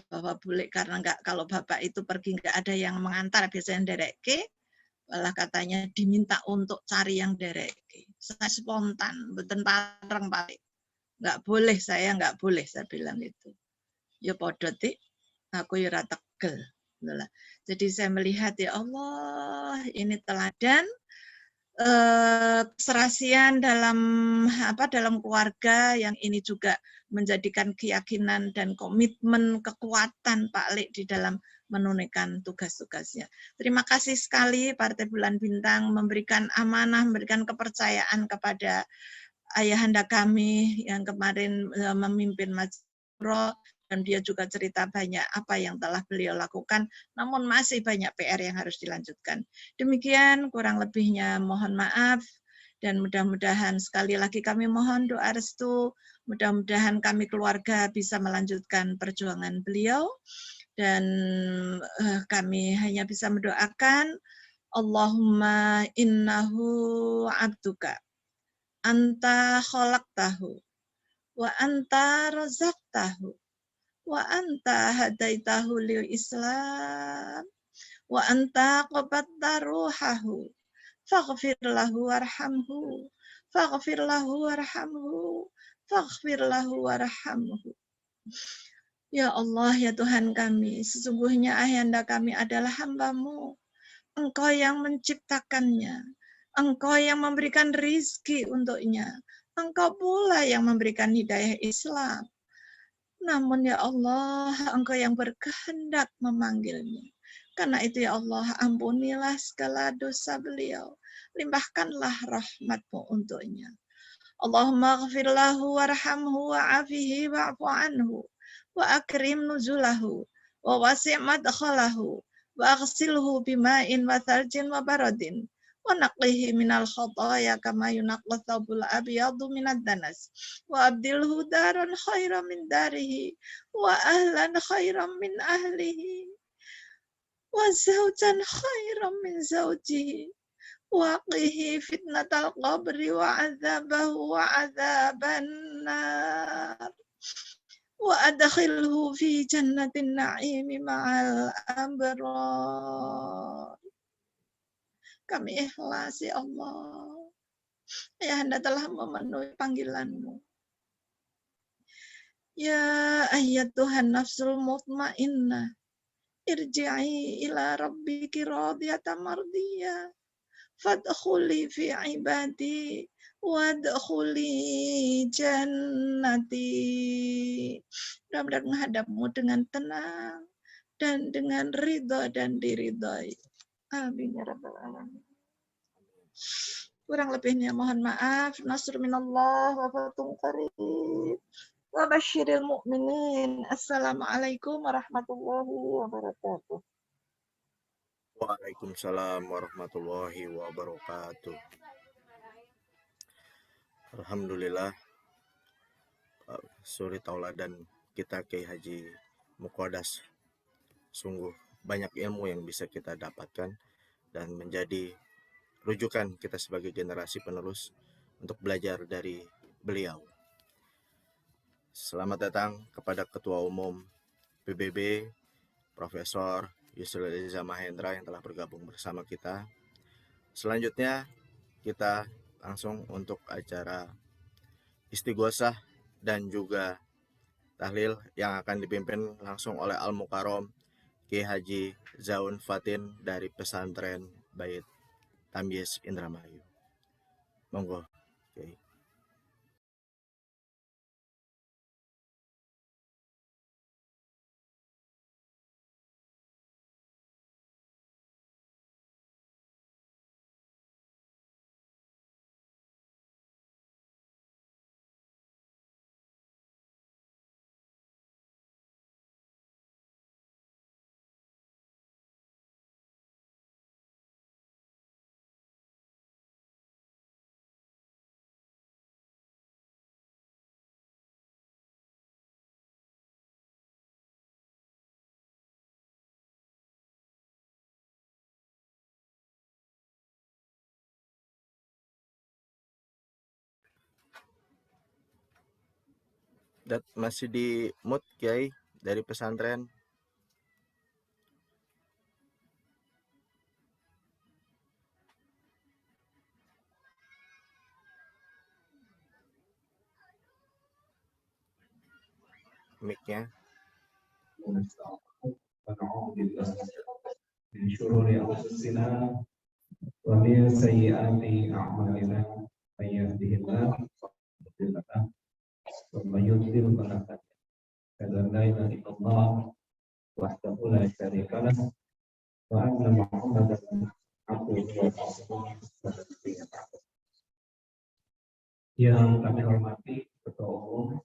bahwa bule karena kalau bapak itu pergi nggak ada yang mengantar, biasanya dereke, malah katanya diminta untuk cari yang dereke. Saya spontan, beten pareng Pak. Saya nggak boleh, saya bilang itu. Ya podo Tik, aku ya tegel. Jadi saya melihat ya Allah, ini teladan keserasian dalam keluarga yang ini juga menjadikan keyakinan dan komitmen kekuatan Pak Lek di dalam menunaikan tugas-tugasnya. Terima kasih sekali Partai Bulan Bintang memberikan amanah, memberikan kepercayaan kepada ayahanda kami yang kemarin memimpin Majlis, dan dia juga cerita banyak apa yang telah beliau lakukan, namun masih banyak PR yang harus dilanjutkan. Demikian kurang lebihnya mohon maaf, dan mudah-mudahan sekali lagi kami mohon doa restu, mudah-mudahan kami keluarga bisa melanjutkan perjuangan beliau, dan kami hanya bisa mendoakan, Allahumma innahu abduka, anta khalaqtahu, wa anta razaqtahu, wa anta hadaitahu lil Islam, wa anta qabatta ruhahu, faghfir lahu warhamhu, faghfir lahu warhamhu, faghfir lahu warhamhu. Ya Allah, ya Tuhan kami, sesungguhnya ayahanda kami adalah hamba-Mu. Engkau yang menciptakannya, Engkau yang memberikan rizki untuknya, Engkau pula yang memberikan hidayah Islam. Namun ya Allah, Engkau yang berkehendak memanggilnya. Karena itu ya Allah, ampunilah segala dosa beliau. Limpahkanlah rahmat-Mu untuknya. Allahumma ghafir lahu warhamhu wa'afihi wa'fu anhu wa akrim nuzulahu wa wasi' madkhalahu wa aghsilhu bima'in wa thaljin wa baradin wa naqihi minal khataya kama yunaqqa thawbul abyadu minad danas wa abdilhu daran khairan min darihi wa ahlan khairan min ahlihi wa zawjan khairan min zawjihi waqihi fitnatal qabri wa adzabahu wa adzaban nar wa adkhilhu fi jannatin na'imi ma'al abrar. Kami ikhlas ya Allah. Ya Anda telah memenuhi panggilan-Mu. Ya ayyatuhan nafsul mutmainnah, irji'i ila rabbiki radiyatan mardiyah. Fadkhuli fi ibadi wadkhuli jannati. Mudah-mudahan menghadap-Mu dengan tenang dan dengan ridha dan diridhai. Amin ya rabbal alamin. Kurang lebihnya mohon maaf. Nasr minallah wa fathun qarib. Wa basyiril mu'minin. Assalamualaikum warahmatullahi wabarakatuh. Waalaikumsalam warahmatullahi wabarakatuh. Alhamdulillah, suri tauladan kita Kiai Haji Muqaddas. Sungguh banyak ilmu yang bisa kita dapatkan dan menjadi rujukan kita sebagai generasi penerus untuk belajar dari beliau. Selamat datang kepada Ketua Umum PBB, Profesor Yusril Iza Mahendra yang telah bergabung bersama kita. Selanjutnya kita langsung untuk acara istighosah dan juga tahlil yang akan dipimpin langsung oleh Al-Mukarrom Kiai Haji Zaun Fatin dari Pesantren Bait Tamyiz Indramayu. Monggo, Kiai. Masih di mute Kiai dari pesantren. Mic-nya. من شرور أنفسنا ومن سيئات أعمالنا من يهده الله فلا مضل له ومن يضلل فلا هادي له أشهد أن لا إله إلا الله وحده لا شريك له وأن محمدا عبده ورسوله. Yang kami hormati Ketua Umum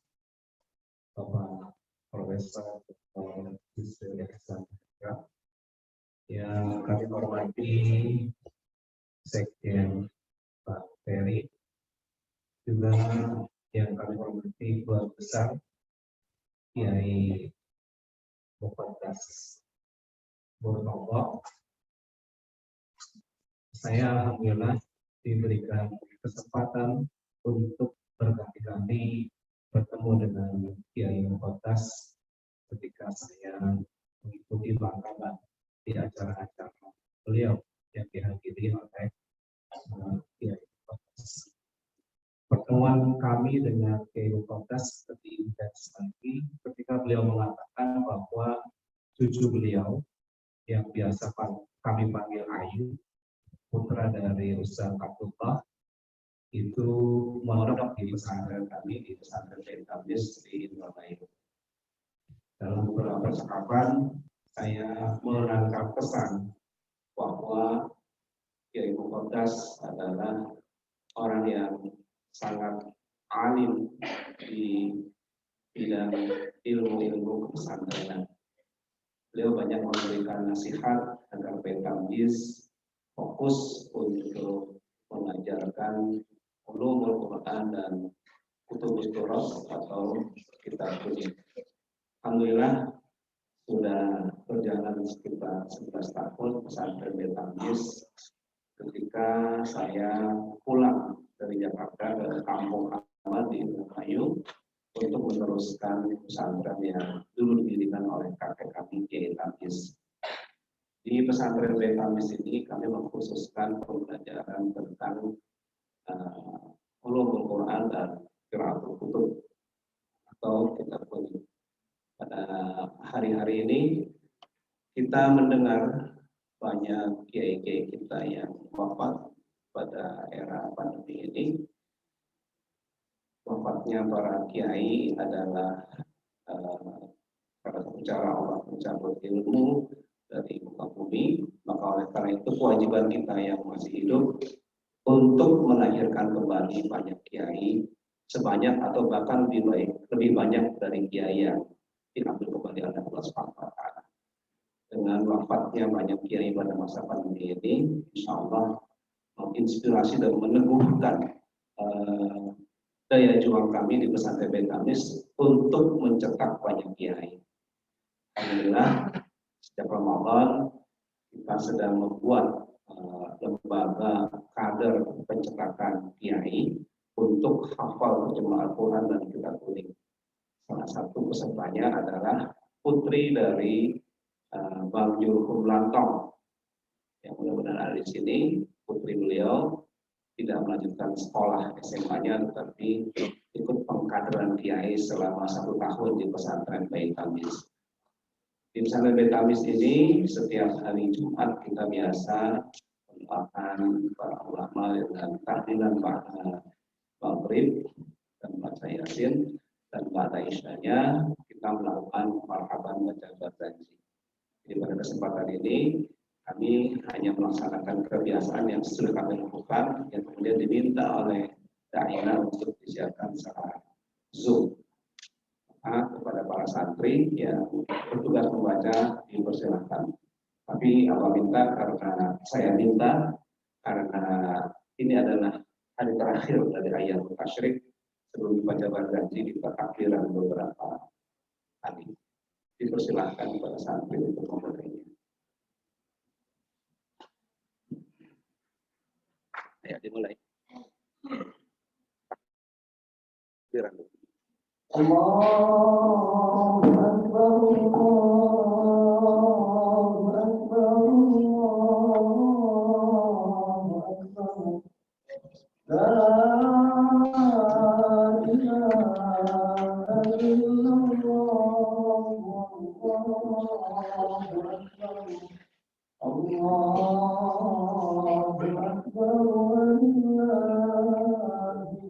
Bapak Profesor Dr. Yusril Iza Mahendra, yang kami hormati Sekjen Pak Ferry, juga yang kami hormati Keluarga Besar Kiai Muqaddas Murtadha. Saya alhamdulillah diberikan kesempatan untuk berkali-kali bertemu dengan Kiai Muqaddas ketika saya mengikuti pangkalan di acara-acara beliau yang dihadiri oleh Kiai Muqaddas. Pertemuan kami dengan Kiai Muqaddas lebih intens lagi ketika beliau mengatakan bahwa cucu beliau yang biasa kami panggil Ayu, putra dari Ustaz Abdullah, itu mondok di pesantren kami di pesantren Bait Tamyiz di Indramayu. Dalam beberapa percakapan saya menangkap pesan bahwa Kiai Muqaddas adalah orang yang sangat alim di bidang ilmu-ilmu pesantren. Beliau banyak memberikan nasihat agar Bait Tamyiz fokus untuk mengajarkan ulumul Quran dan kutubus turas atau kitab suci. Alhamdulillah sudah berjalan sekitar 11 tahun pesantren Bait Tamyiz. Ketika saya pulang dari Jakarta ke kampung halaman di Indramayu untuk meneruskan pesantren yang dulu didirikan oleh kakek kami Kiai Tamyiz. Di pesantren Bait Tamyiz ini kami mengkhususkan pembelajaran tentang ulumul Quran dan qiraatul kutub atau kitab suci. Pada hari-hari ini kita mendengar banyak kiai-kiai kita yang wafat pada era pandemi ini. Wafatnya para kiai adalah cara Allah mencabut ilmu dari muka bumi. Maka oleh karena itu kewajiban kita yang masih hidup untuk melahirkan kembali banyak kiai sebanyak atau bahkan lebih banyak dari kiai yang diambil kembali oleh Allah SWT. dengan wafatnya banyak kiai pada masa pandemi ini, insya Allah menginspirasi dan meneguhkan daya juang kami di pesantren Betamis untuk mencetak banyak kiai. Alhamdulillah, setiap Ramadan kita sedang membuat lembaga kader pencetakan kiai untuk hafal terjemah Al-Quran dan kitab kuning. Salah satu pesertanya adalah putri dari Bang Jurhum Lantong yang mudah-mudahan ada di sini. Putri beliau tidak melanjutkan sekolah SMA-nya, tetapi ikut pengkaderan kiai selama 1 tahun di pesantren Betamis. Di pesantren Betamis ini setiap hari Jumat kita biasa mendoakan para ulama dengan tahlilan maghrib dan baca yasin, dan pada isyanya kita melakukan marhaban baca berjanji. Jadi pada kesempatan ini kami hanya melaksanakan kebiasaan yang sudah kami lakukan, yang kemudian diminta oleh daerah untuk disiapkan secara Zoom. Kepada para santri yang bertugas membaca dipersilahkan. Tapi karena saya minta, karena ini adalah hari terakhir dari ayat tasyrik, sebelum dibaca berjanji kita takbiran beberapa kali. Dipersilahkan kepada santri untuk membacanya. Ayo dimulai. Takbiran dulu. Allahu Akbar, Allahu Akbar, Allahu Akbar. La ilaha illallah, Allahu Akbar. Allahu Akbar, walillahil hamd.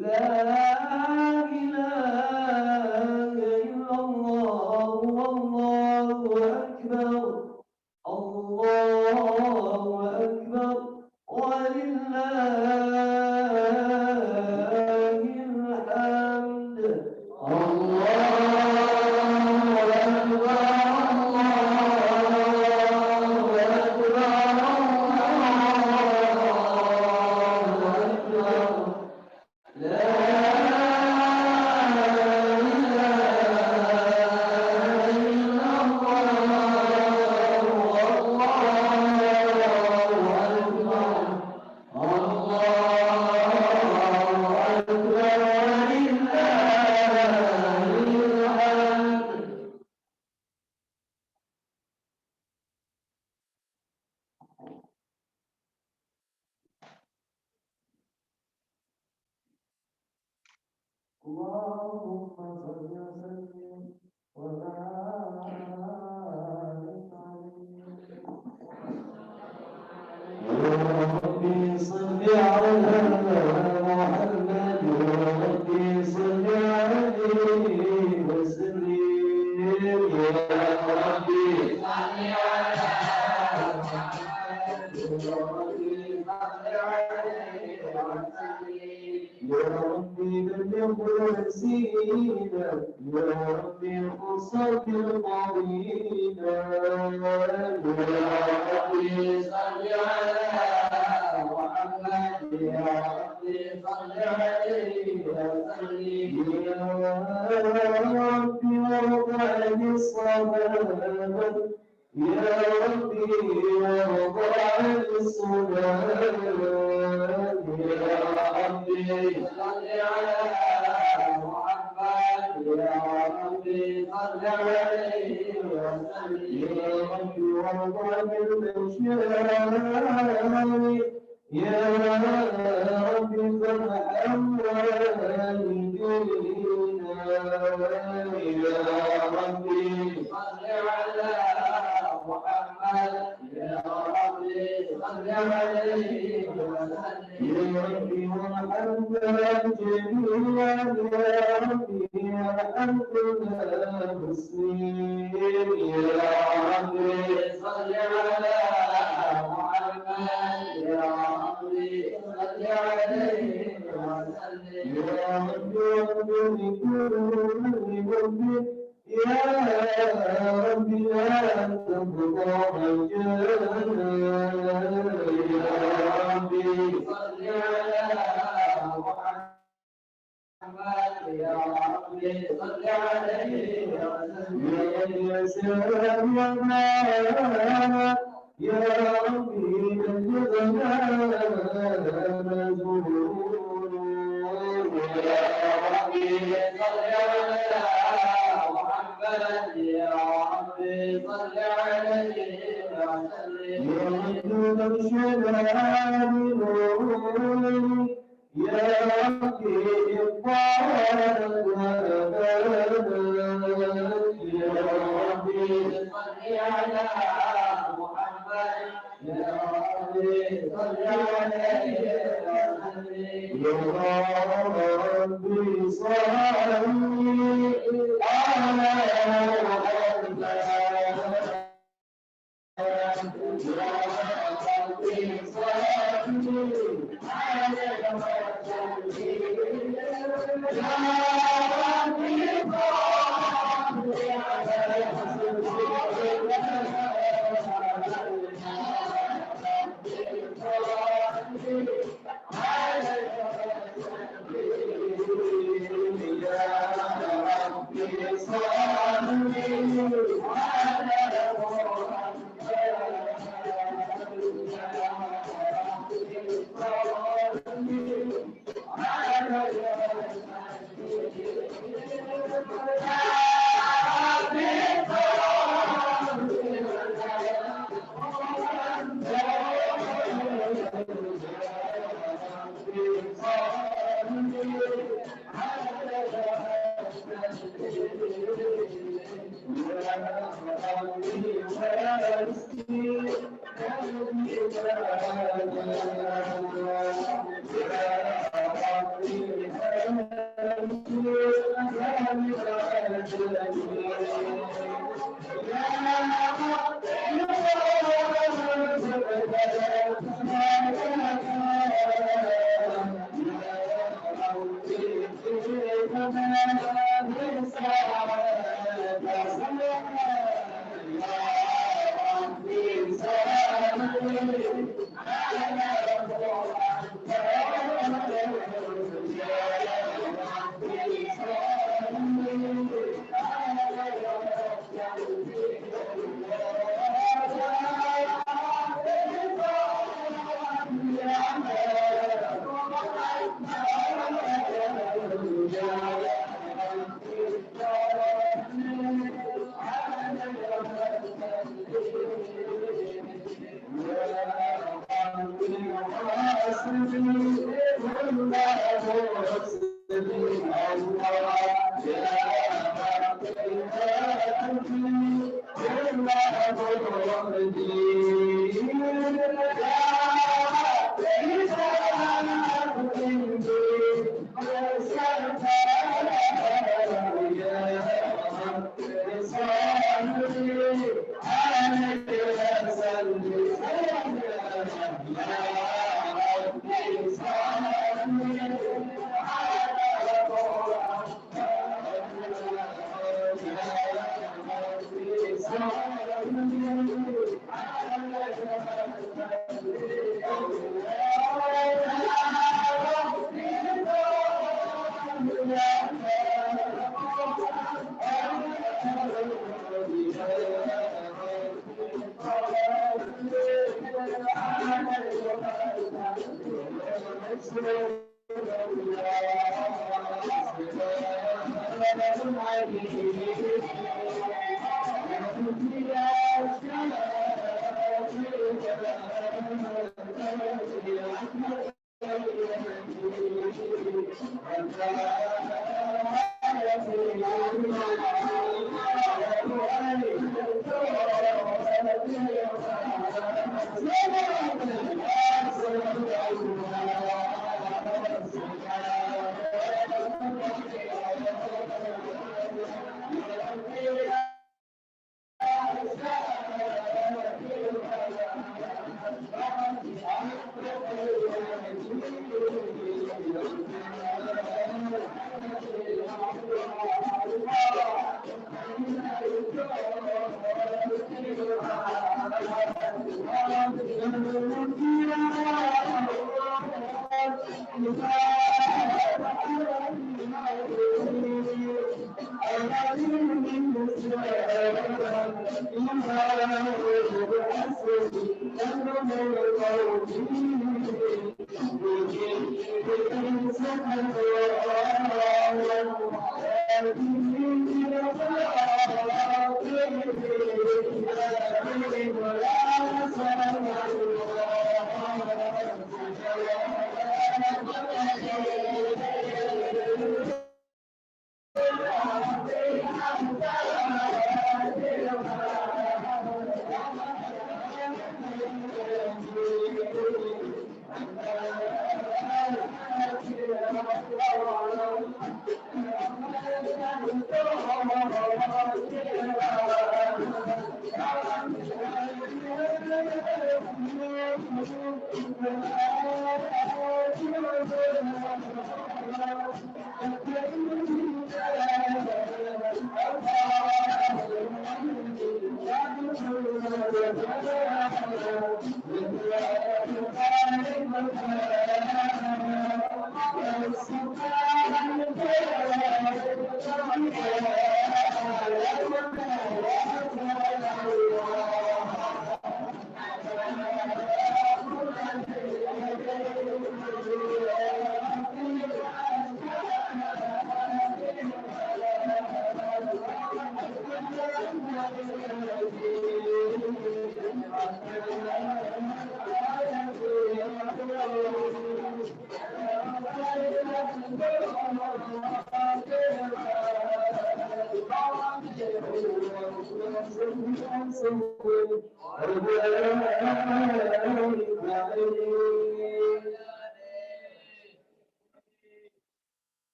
لا إله إلا الله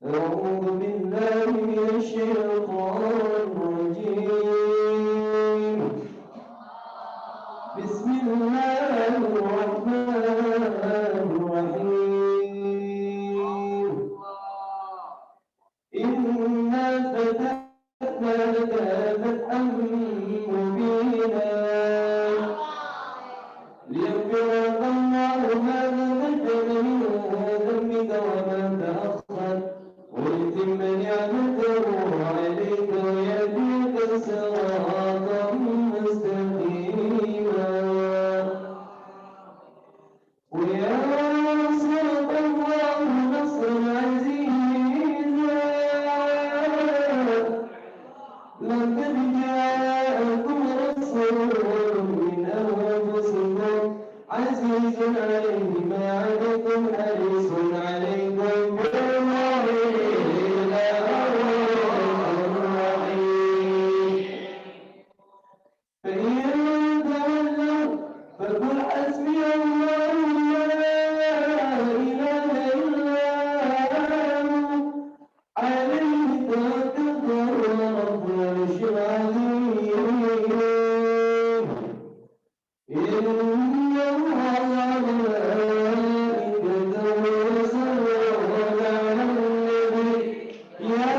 أعوذ بالله من الشيطان الرجيم. بسم الله الرحمن الرحيم. إنا فتحنا لك فتحا مبينا ليغفر لك الله ما تقدم من ذنبك وما تأخر ويتم نعمته عليك ويهديك حسبي الله لا إله إلا هو عليه توكلت وهو رب العرش العظيم إن الله وملائكته يصلون على النبي يا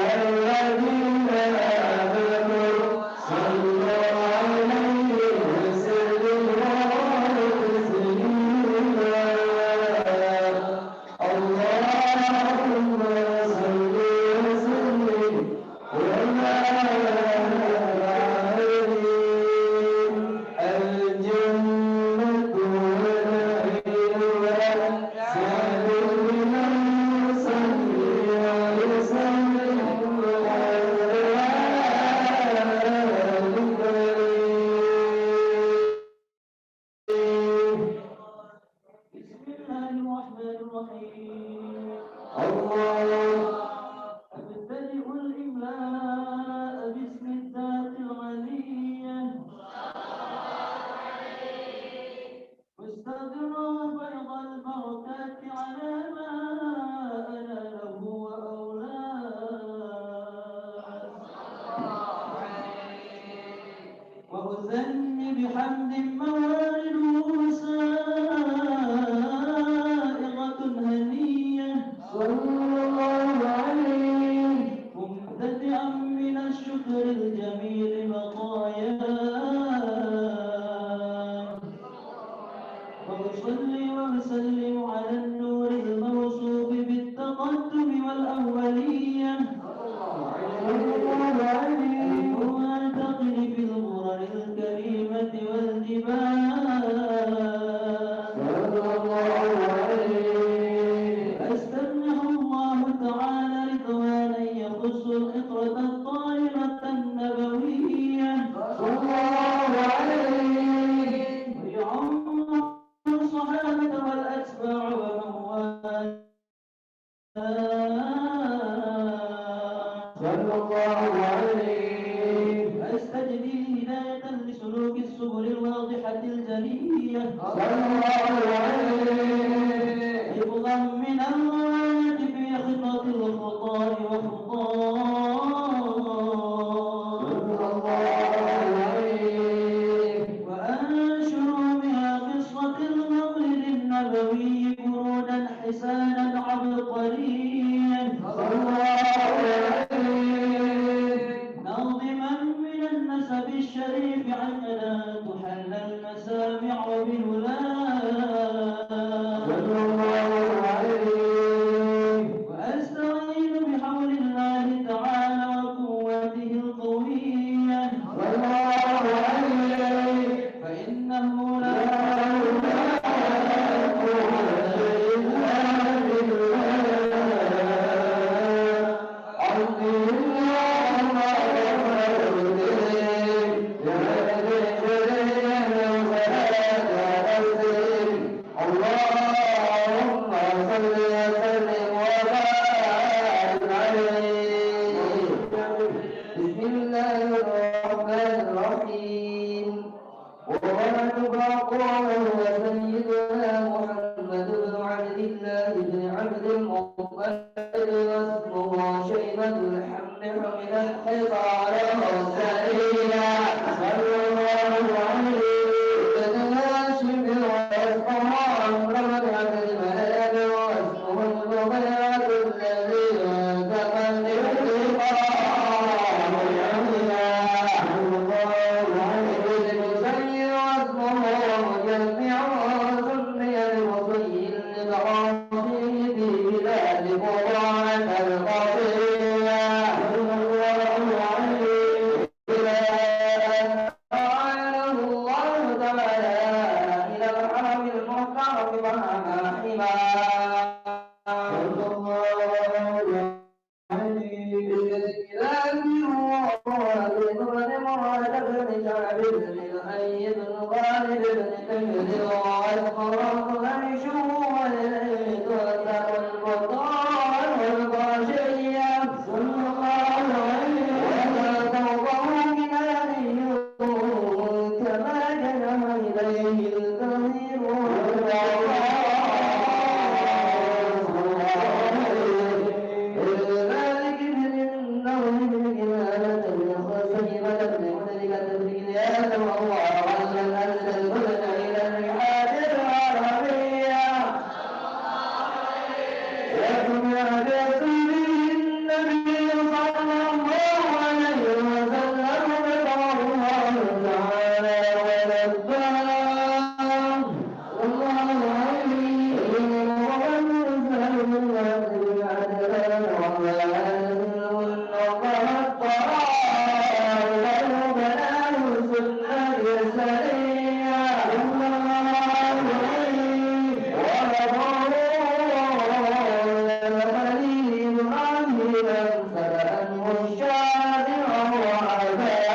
أيها الذين آمنوا صلوا عليه وسلموا تسليما اللهم صل وسلم وبارك عليه الجنة ونعيمها سعد بمن يصلي ويسلم بسم الله الرحمن الرحيم الله أبتدئ الإملاء باسم الذات الغنية مستدرا بيض البركات على ما أناله وأولاه وأثني بحمد موارده سائغة هنية صلى الله عليه مبتدئا من الشكر الجميل مطاياه وأصلي وأسلم على النور الموصوف بالتقدم والأولية وأرتقي في الغرر الكريمة والجبال أستمنح الله تعالى رضوانا يخص الإطرة الطاهرة النبوية صلى الله عليه ويعم الصحابة والأتباع ومن والاه صلى الله عليه أستجدي هداية لسلوك السبل الواضحة الجلية صلى الله عليه حفظا من الغواية في خطط الخطاء وأنشر بها قصة المولد النبوي برودا حسانا عبقريا صلى الله عليه ناظما من النسب الشريف عندنا تحل المسامع بهلاه صلى الله عليه وأستعين بحول الله تعالى وقوته القوية صلى الله عليه فإنه لا كما جنى إليه الكريم المالك إنه يملك الآلة سيبة بمدرك تدريك والله عز أنزل البلد إلى الرحال العربية يسمع بصيره النبي صلى الله عليه وسلم بقول الله تعالى ولبان والله عليم ومن يسأل من يأتي العدلان وما ينزل النظر الطرار والبلاء سنة يسرية الله عليم ورضاه الخليل عاملا فلأنه الشافع وعباد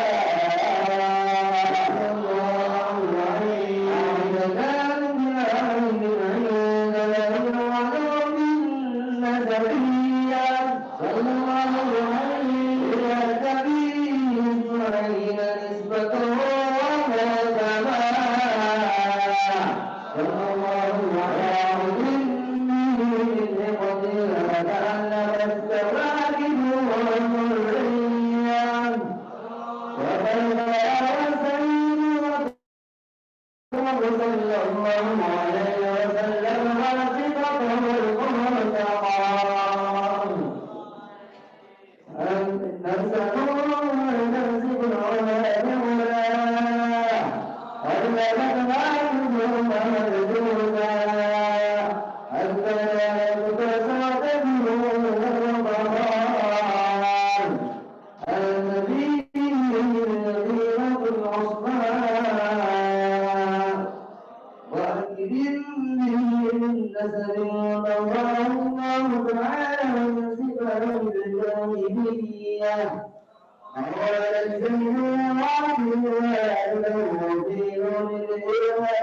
الله عليم عندنا من عند عند العلوم النسبية صلى الله عليه إلى النبي إسماعيل نسبته وكتبه صلى الله على عبد من قدر لعل السواكب والذرية وبلغ سيد صلى الله عليه وسلم واثقته المرتقى نفسه ونفسك العلا مولا أرسلت معهم مرجولا حتى يتصادموا الرضوان النبي الذين العصبان وأكرم به من نسل وطواه الله تعالى ونسبه بالجاهلية قال الزين وعبد له دين للإرهابي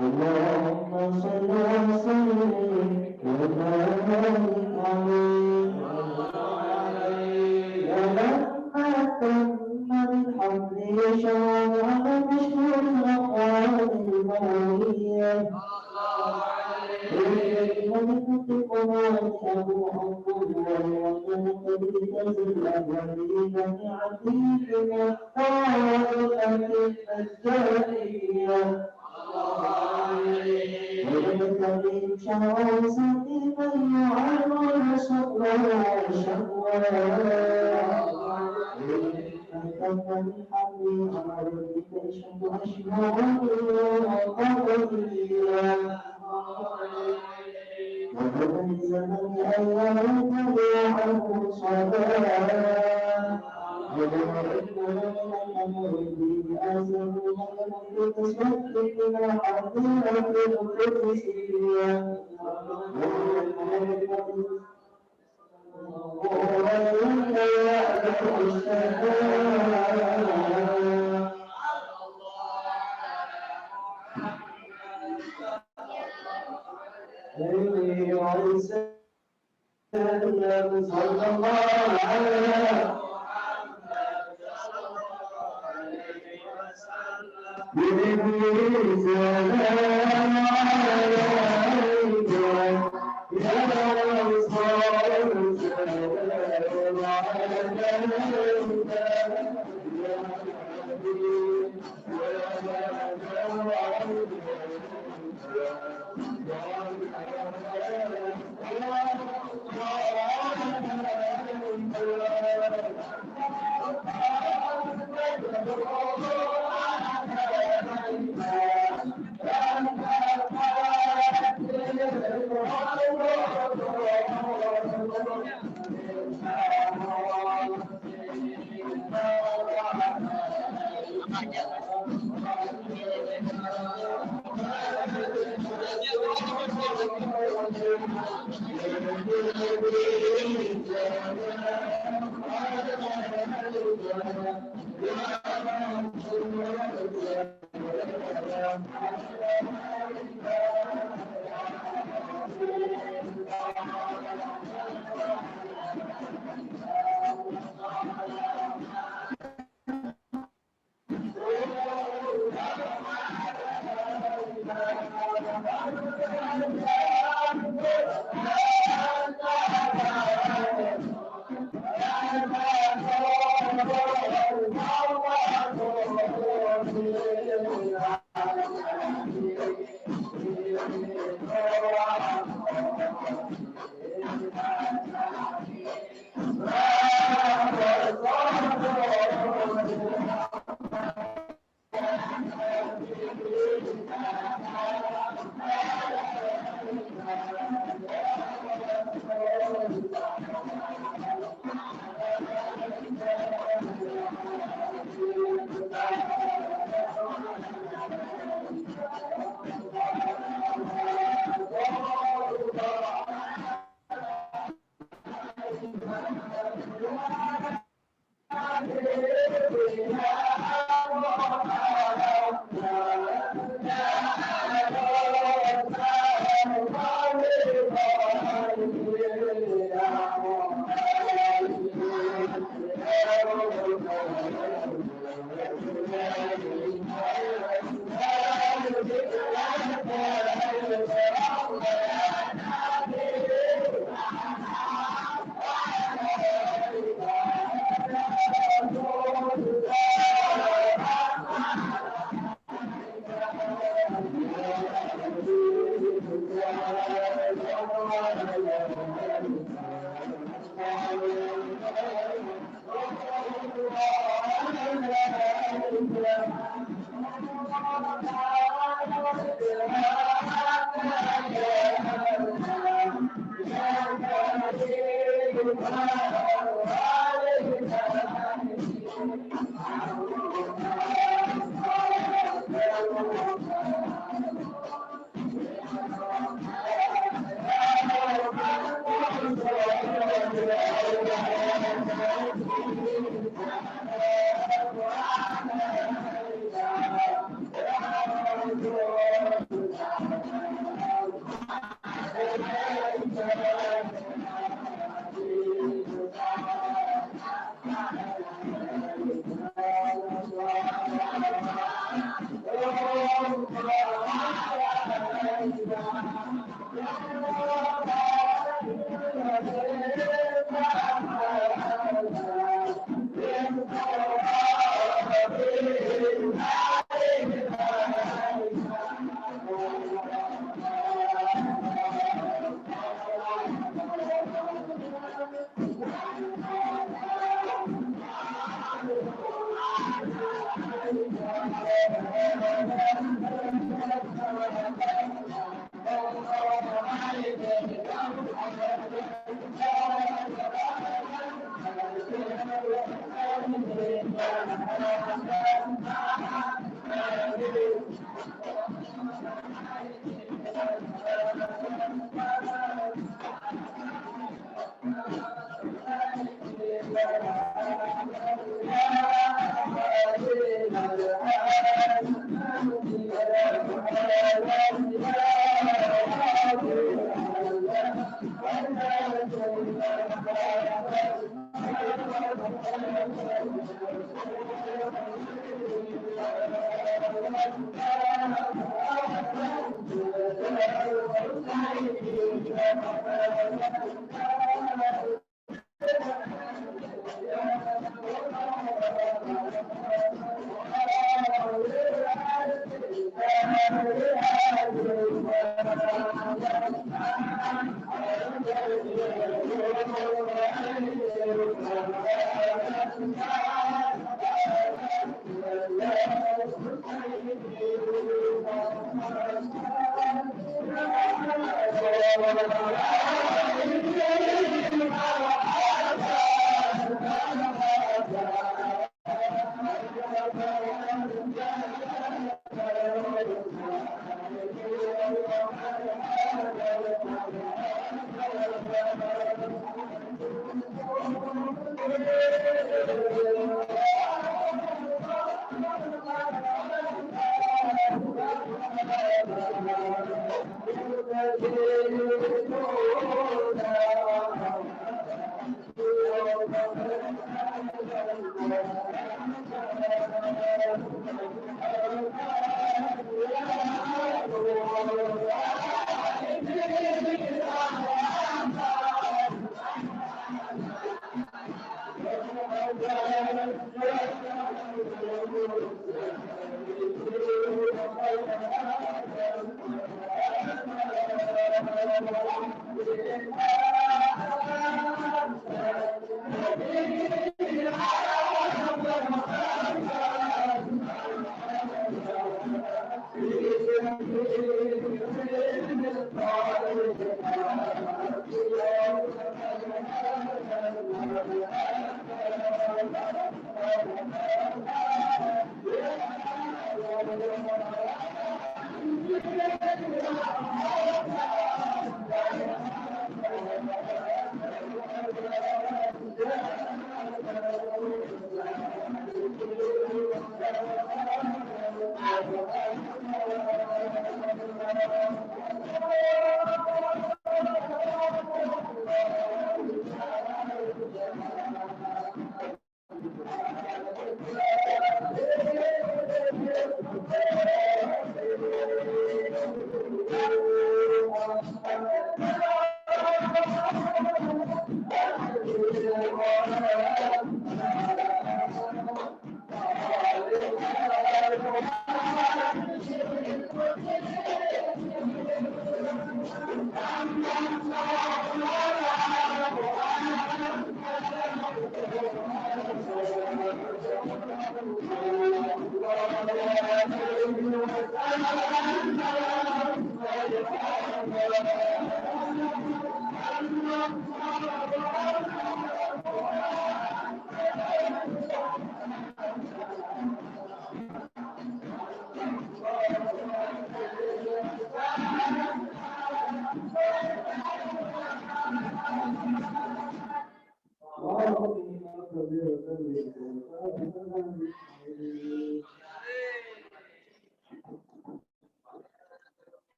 اللهم صل وسلم وبارك عليه ولما تم الحمد يشاء على مشهور الأقوال المعنوية ونطق وجهه حقه والمنطق بتزل الأولين بعتيقنا طائفة الجاهلية ويتبين شعوذ من يعرض شكوى وشكوى فكفى الحمد على ربك أشهد وقضيا وقد أنزل أن لا تبيعه صلاة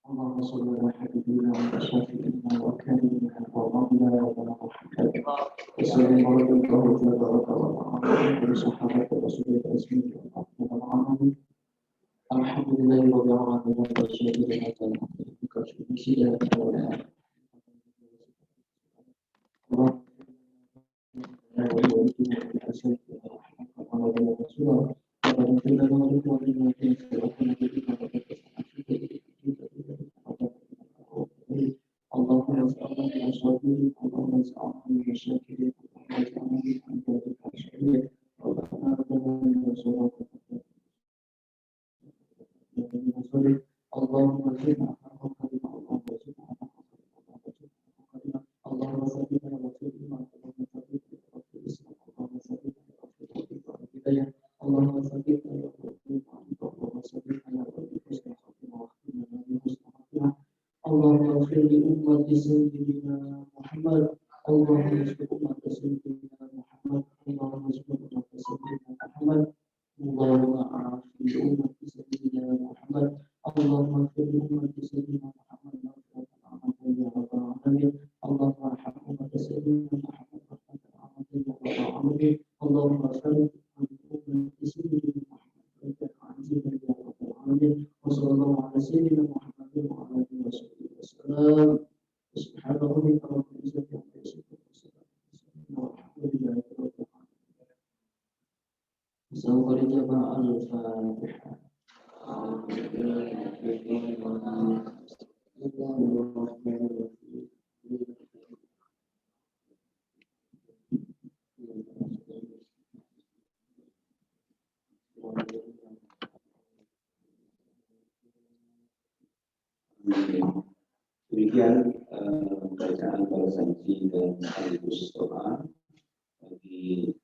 اللهم صل على حبيبنا وشافعنا وكريمنا ومولانا ومحمد وسلم على الله تبارك وتعالى وصحبه رسول الله والعالمين. الحمد لله رب العالمين والشكر لله وكشف سيئات ولا واجعلنا من شاكرين واجعلنا من عبادك الشاكرين ربنا آتنا صراطك المستقيم اللهم زدنا حقك بما اللهم زدنا حقك بما اللهم زدنا وزدنا اللهم زدنا وفي اسمك اللهم زدنا وفي الهداية اللهم زدنا وفي اللهم زدنا وفي حسن خاتمة واختمنا بحسن خاتمة اللهم اغفر لأمة سيدنا محمد اللهم اغفر أمة سيدنا محمد اللهم اغفر أمة سيدنا محمد اللهم اغفر لأمة سيدنا محمد اللهم اغفر لأمة سيدنا محمد مغفرة عامة يا رب العالمين اللهم ارحم أمة سيدنا محمد مغفرة عامة يا رب العالمين اللهم اغفر لأمة سيدنا محمد مغفرة عامة يا رب العالمين وصلى الله على سيدنا محمد وعلى آله وصحبه وسلم سبحان ربك رب العزة عما يصفون والحمد لله رب العالمين. سوف نجمع الفاتحة. Demikian bacaan balasanji dan sekaligus doa bagi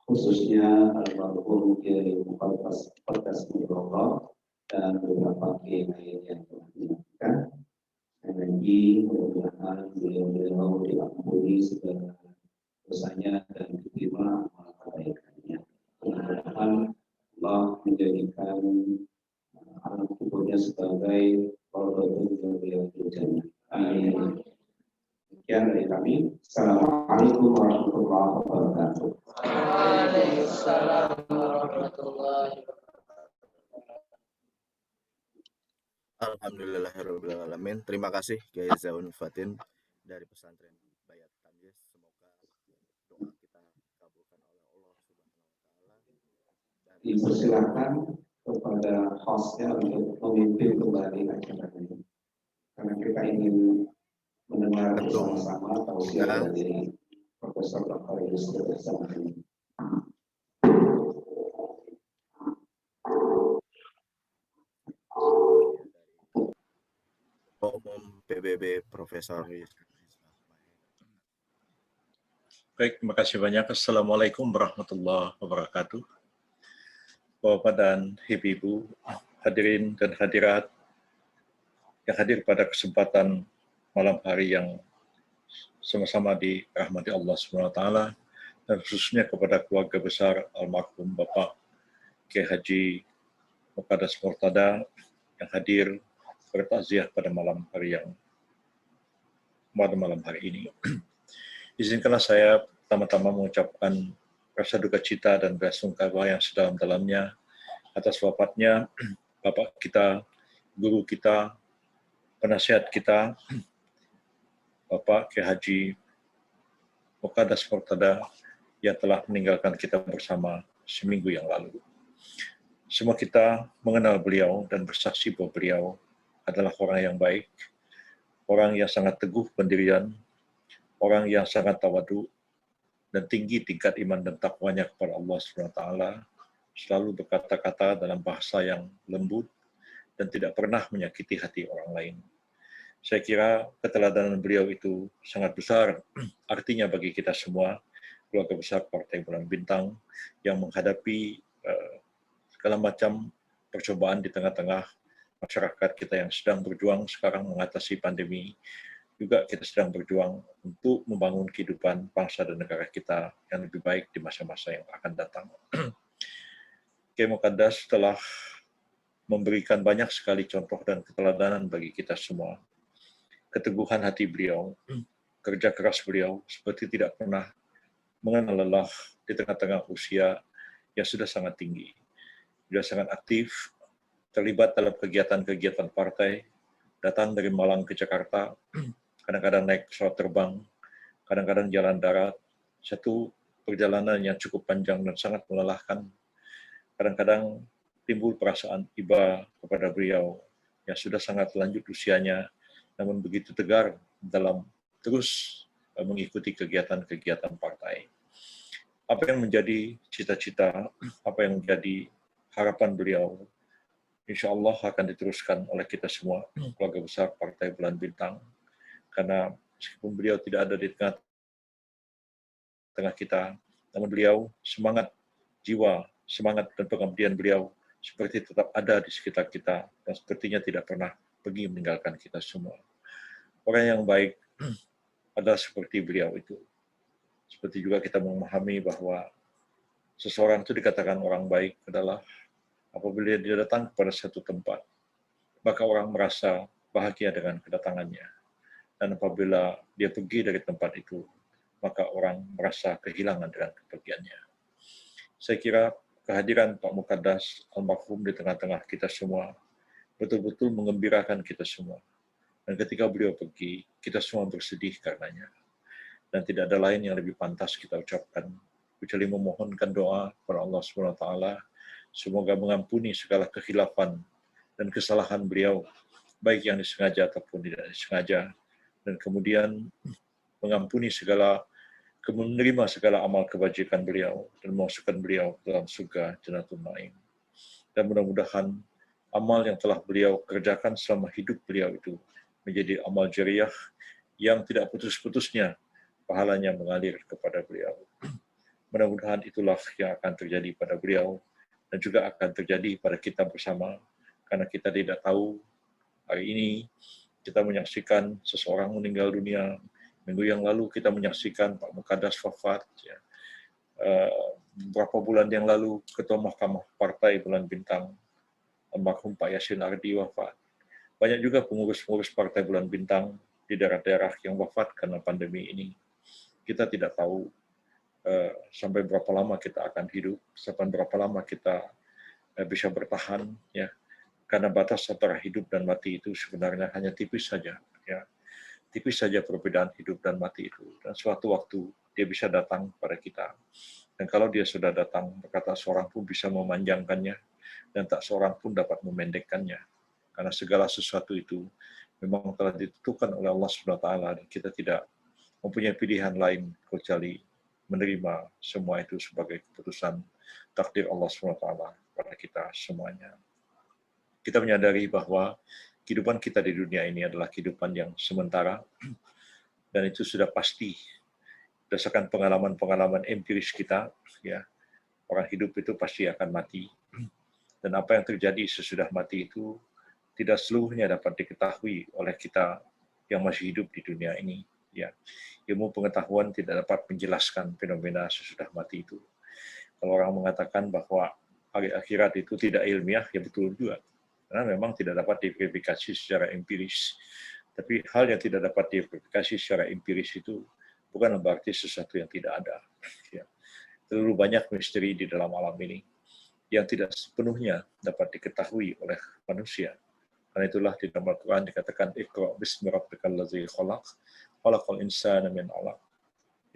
khususnya almarhum Kiai Muqaddas Nurullah dan beberapa kiai lain yang telah dilakukan. Dan lagi mudah-mudahan beliau diampuni segala dosanya dan diterima amal kebaikannya. Mudah-mudahan Allah menjadikan alam kuburnya sebagai Raudhatun Riyadhil Jannah. Amin. Sekian dari kami. Assalamualaikum warahmatullahi wabarakatuh. Waalaikumsalam warahmatullahi wabarakatuh. Alhamdulillahirrahmanirrahim. Terima kasih Kiai Zaun Fatin dari pesantren Bayat Tamyiz. Semoga doa kita dikabulkan oleh Allah Subhanahu wa taala. Dipersilakan kepada hostnya untuk memimpin kembali acara ini. Karena kita ingin mendengar bersama-sama tausiah dari Profesor Dr. Yusril Izzamahendra. Umum PBB Profesor Yusril Izzamahendra. Baik, terima kasih banyak. Assalamualaikum warahmatullahi wabarakatuh. Bapak dan Ibu, hadirin dan hadirat yang hadir pada kesempatan malam hari yang sama-sama dirahmati Allah SWT, dan khususnya kepada keluarga besar almarhum Bapak Kiai Haji Muqaddas Murtada yang hadir bertakziah pada malam hari ini. Izinkanlah saya pertama-tama mengucapkan rasa duka cita dan belasungkawa yang sedalam-dalamnya atas wafatnya Bapak kita, guru kita, penasihat kita, Bapak Kiai Haji Muqaddas Murtada yang telah meninggalkan kita bersama seminggu yang lalu. Semua kita mengenal beliau dan bersaksi bahwa beliau adalah orang yang baik, orang yang sangat teguh pendirian, orang yang sangat tawadu, dan tinggi tingkat iman dan takwanya kepada Allah SWT, selalu berkata-kata dalam bahasa yang lembut dan tidak pernah menyakiti hati orang lain. Saya kira keteladanan beliau itu sangat besar artinya bagi kita semua, keluarga besar Partai Bulan Bintang, yang menghadapi segala macam percobaan di tengah-tengah masyarakat kita yang sedang berjuang sekarang mengatasi pandemi. Juga kita sedang berjuang untuk membangun kehidupan bangsa dan negara kita yang lebih baik di masa-masa yang akan datang. Kiai Muqaddas telah memberikan banyak sekali contoh dan keteladanan bagi kita semua. Keteguhan hati beliau, kerja keras beliau, seperti tidak pernah mengenal lelah di tengah-tengah usia yang sudah sangat tinggi. Dia sangat aktif, terlibat dalam kegiatan-kegiatan partai, datang dari Malang ke Jakarta, kadang-kadang naik pesawat terbang, kadang-kadang jalan darat, satu perjalanan yang cukup panjang dan sangat melelahkan. Kadang-kadang timbul perasaan iba kepada beliau yang sudah sangat lanjut usianya, namun begitu tegar dalam terus mengikuti kegiatan-kegiatan partai. Apa yang menjadi cita-cita, apa yang menjadi harapan beliau, insya Allah akan diteruskan oleh kita semua, keluarga besar Partai Bulan Bintang, karena meskipun beliau tidak ada di tengah kita, namun beliau semangat jiwa, semangat dan pengabdian beliau seperti tetap ada di sekitar kita dan sepertinya tidak pernah pergi meninggalkan kita semua. Orang yang baik adalah seperti beliau itu. Seperti juga kita memahami bahwa seseorang itu dikatakan orang baik adalah apabila dia datang kepada satu tempat, maka orang merasa bahagia dengan kedatangannya. Dan apabila dia pergi dari tempat itu, maka orang merasa kehilangan dengan kepergiannya. Saya kira kehadiran Pak Mukaddas almarhum di tengah-tengah kita semua betul-betul mengembirakan kita semua. Dan ketika beliau pergi, kita semua bersedih karenanya. Dan tidak ada lain yang lebih pantas kita ucapkan, kecuali memohonkan doa kepada Allah SWT, semoga mengampuni segala kekhilafan dan kesalahan beliau, baik yang disengaja ataupun tidak disengaja, dan kemudian mengampuni menerima segala amal kebajikan beliau dan memasukkan beliau dalam surga Jannatul Naim. Dan mudah-mudahan amal yang telah beliau kerjakan selama hidup beliau itu menjadi amal jariah yang tidak putus-putusnya pahalanya mengalir kepada beliau. Mudah-mudahan itulah yang akan terjadi pada beliau dan juga akan terjadi pada kita bersama, karena kita tidak tahu hari ini kita menyaksikan seseorang meninggal dunia. Minggu yang lalu kita menyaksikan Pak Mukaddas wafat. Ya. Beberapa bulan yang lalu Ketua Mahkamah Partai Bulan Bintang, almarhum Pak Yasin Ardi wafat. Banyak juga pengurus-pengurus Partai Bulan Bintang di daerah-daerah yang wafat karena pandemi ini. Kita tidak tahu sampai berapa lama kita akan hidup, sampai berapa lama kita bisa bertahan, ya. Karena batas antara hidup dan mati itu sebenarnya hanya tipis saja, ya. Tipis saja perbedaan hidup dan mati itu. Dan suatu waktu dia bisa datang pada kita. Dan kalau dia sudah datang, berkata seorang pun bisa memanjangkannya, dan tak seorang pun dapat memendekkannya. Karena segala sesuatu itu memang telah ditentukan oleh Allah SWT, dan kita tidak mempunyai pilihan lain kecuali menerima semua itu sebagai keputusan takdir Allah SWT pada kita semuanya. Kita menyadari bahwa kehidupan kita di dunia ini adalah kehidupan yang sementara, dan itu sudah pasti berdasarkan pengalaman-pengalaman empiris kita, ya. Orang hidup itu pasti akan mati, dan apa yang terjadi sesudah mati itu tidak seluruhnya dapat diketahui oleh kita yang masih hidup di dunia ini, ya. Ilmu pengetahuan tidak dapat menjelaskan fenomena sesudah mati itu. Kalau orang mengatakan bahwa hari akhirat itu tidak ilmiah, ya betul juga. Karena memang tidak dapat diverifikasi secara empiris. Tapi hal yang tidak dapat diverifikasi secara empiris itu bukan berarti sesuatu yang tidak ada. Ya. Terlalu banyak misteri di dalam alam ini yang tidak sepenuhnya dapat diketahui oleh manusia. Karena itulah di dalam Al-Quran dikatakan, Iqra' bismi rabbikal ladzi khalaq, khalaqal insana min 'alaq.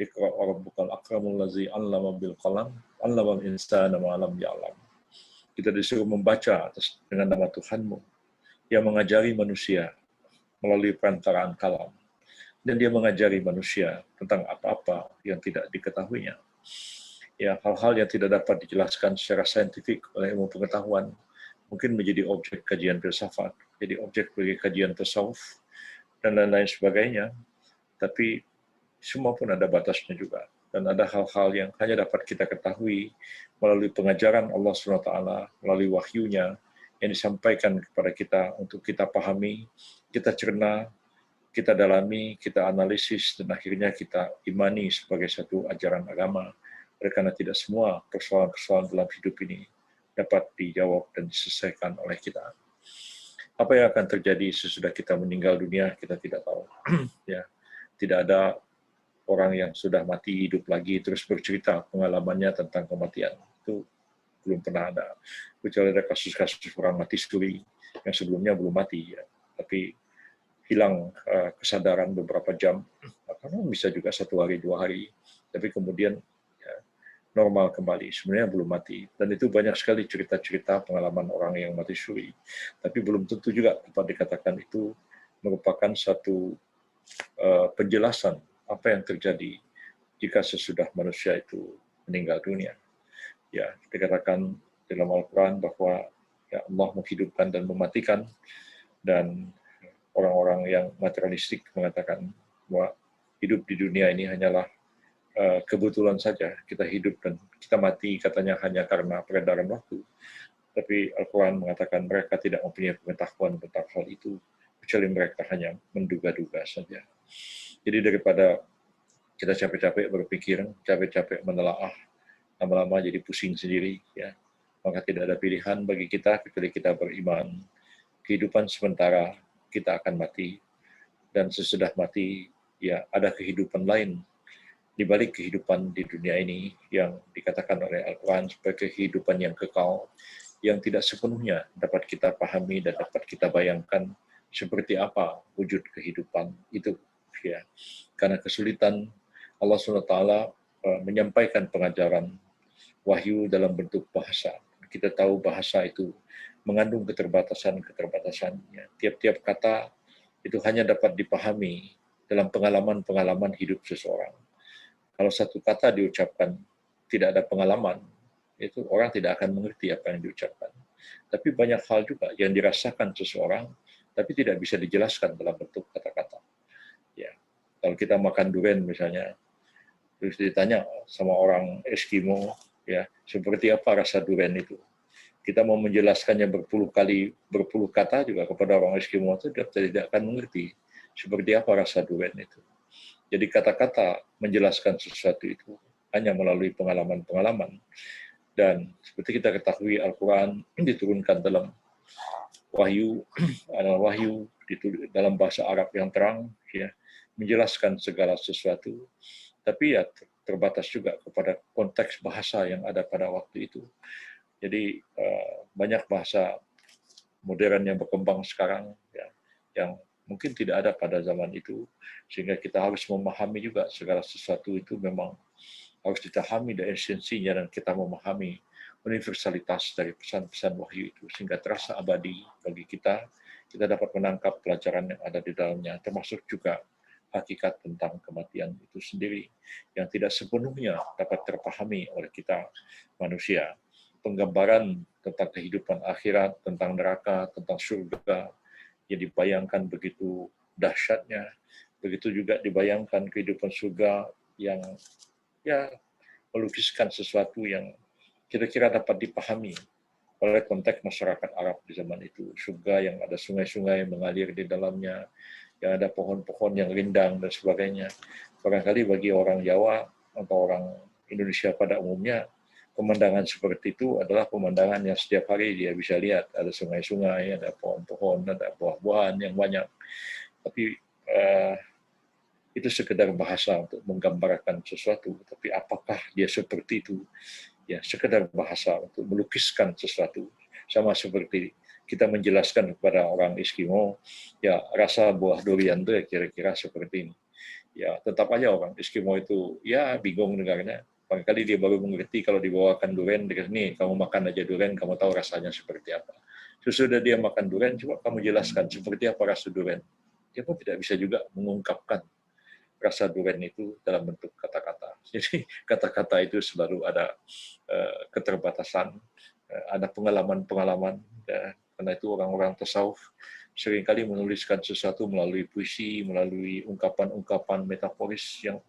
Iqra' wa rabbukal akramul ladzi 'allama bil qalam, 'allamal insana ma lam ya'lam. Kita disuruh membaca dengan nama Tuhanmu yang mengajari manusia melalui perantaraan kalam. Dan dia mengajari manusia tentang apa-apa yang tidak diketahuinya. Ya, hal-hal yang tidak dapat dijelaskan secara saintifik oleh ilmu pengetahuan mungkin menjadi objek kajian filsafat, jadi objek bagi kajian tasawuf, dan lain-lain sebagainya. Tapi semua pun ada batasnya juga. Dan ada hal-hal yang hanya dapat kita ketahui melalui pengajaran Allah SWT, melalui wahyunya yang disampaikan kepada kita untuk kita pahami, kita cerna, kita dalami, kita analisis, dan akhirnya kita imani sebagai satu ajaran agama. Karena tidak semua persoalan-persoalan dalam hidup ini dapat dijawab dan diselesaikan oleh kita. Apa yang akan terjadi sesudah kita meninggal dunia, kita tidak tahu. Ya, tidak ada orang yang sudah mati hidup lagi terus bercerita pengalamannya tentang kematian. Itu belum pernah ada. Kecuali ada kasus-kasus orang mati suri yang sebelumnya belum mati, ya. Tapi hilang kesadaran beberapa jam, karena bisa juga 1 hari, 2 hari, tapi kemudian ya, normal kembali. Sebenarnya belum mati. Dan itu banyak sekali cerita-cerita pengalaman orang yang mati suri. Tapi belum tentu juga dapat dikatakan itu merupakan satu penjelasan apa yang terjadi jika sesudah manusia itu meninggal dunia. Ya, dikatakan dalam Al-Quran bahwa ya Allah menghidupkan dan mematikan, dan orang-orang yang materialistik mengatakan bahwa hidup di dunia ini hanyalah kebetulan saja, kita hidup dan kita mati katanya hanya karena peredaran waktu. Tapi Al-Quran mengatakan mereka tidak mempunyai pengetahuan tentang hal itu, kecuali mereka hanya menduga-duga saja. Jadi daripada kita capek-capek berpikir, capek-capek menelaah, lama-lama jadi pusing sendiri, ya, maka tidak ada pilihan bagi kita kecuali kita beriman. Kehidupan sementara, kita akan mati, dan sesudah mati, ya ada kehidupan lain di balik kehidupan di dunia ini yang dikatakan oleh Al-Quran sebagai kehidupan yang kekal, yang tidak sepenuhnya dapat kita pahami dan dapat kita bayangkan seperti apa wujud kehidupan itu. Ya. Karena kesulitan Allah SWT menyampaikan pengajaran wahyu dalam bentuk bahasa. Kita tahu bahasa itu mengandung keterbatasan-keterbatasan. Ya. Tiap-tiap kata itu hanya dapat dipahami dalam pengalaman-pengalaman hidup seseorang. Kalau satu kata diucapkan tidak ada pengalaman, itu orang tidak akan mengerti apa yang diucapkan. Tapi banyak hal juga yang dirasakan seseorang, tapi tidak bisa dijelaskan dalam bentuk kata-kata. Ya, kalau kita makan durian misalnya, terus ditanya sama orang Eskimo, ya seperti apa rasa durian itu. Kita mau menjelaskannya berpuluh kata juga kepada orang Eskimo itu dia tidak akan mengerti seperti apa rasa durian itu. Jadi kata-kata menjelaskan sesuatu itu hanya melalui pengalaman-pengalaman. Dan seperti kita ketahui Al-Quran diturunkan dalam wahyu, adalah wahyu dalam bahasa Arab yang terang, ya, menjelaskan segala sesuatu. Tapi ya terbatas juga kepada konteks bahasa yang ada pada waktu itu. Jadi banyak bahasa modern yang berkembang sekarang, ya, yang mungkin tidak ada pada zaman itu, sehingga kita harus memahami juga segala sesuatu itu memang harus dipahami dari esensinya, dan kita memahami universalitas dari pesan-pesan wahyu itu, sehingga terasa abadi bagi kita. Kita dapat menangkap pelajaran yang ada di dalamnya, termasuk juga hakikat tentang kematian itu sendiri, yang tidak sepenuhnya dapat terpahami oleh kita manusia. Penggambaran tentang kehidupan akhirat, tentang neraka, tentang surga, yang dibayangkan begitu dahsyatnya, begitu juga dibayangkan kehidupan surga yang ya melukiskan sesuatu yang kira-kira dapat dipahami oleh konteks masyarakat Arab di zaman itu. Surga yang ada sungai-sungai mengalir di dalamnya, yang ada pohon-pohon yang rindang dan sebagainya. Barangkali bagi orang Jawa atau orang Indonesia pada umumnya, pemandangan seperti itu adalah pemandangan yang setiap hari dia bisa lihat. Ada sungai-sungai, ada pohon-pohon, ada buah-buahan yang banyak. Tapi itu sekedar bahasa untuk menggambarkan sesuatu. Tapi apakah dia seperti itu? Ya, sekedar bahasa untuk melukiskan sesuatu. Sama seperti kita menjelaskan kepada orang Eskimo, ya rasa buah durian itu ya kira-kira seperti ini. Ya, tetap aja orang Eskimo itu ya bingung dengarnya. Barangkali dia baru mengerti kalau dibawakan durian, dia nih kamu makan aja durian, kamu tahu rasanya seperti apa. Sesudah dia makan durian, coba kamu jelaskan seperti apa rasa durian. Dia pun tidak bisa juga mengungkapkan rasa durian itu dalam bentuk kata-kata. Jadi kata-kata itu selalu ada keterbatasan, ada pengalaman-pengalaman. Karena itu orang-orang tasawuf seringkali menuliskan sesuatu melalui puisi, melalui ungkapan-ungkapan metaforis yang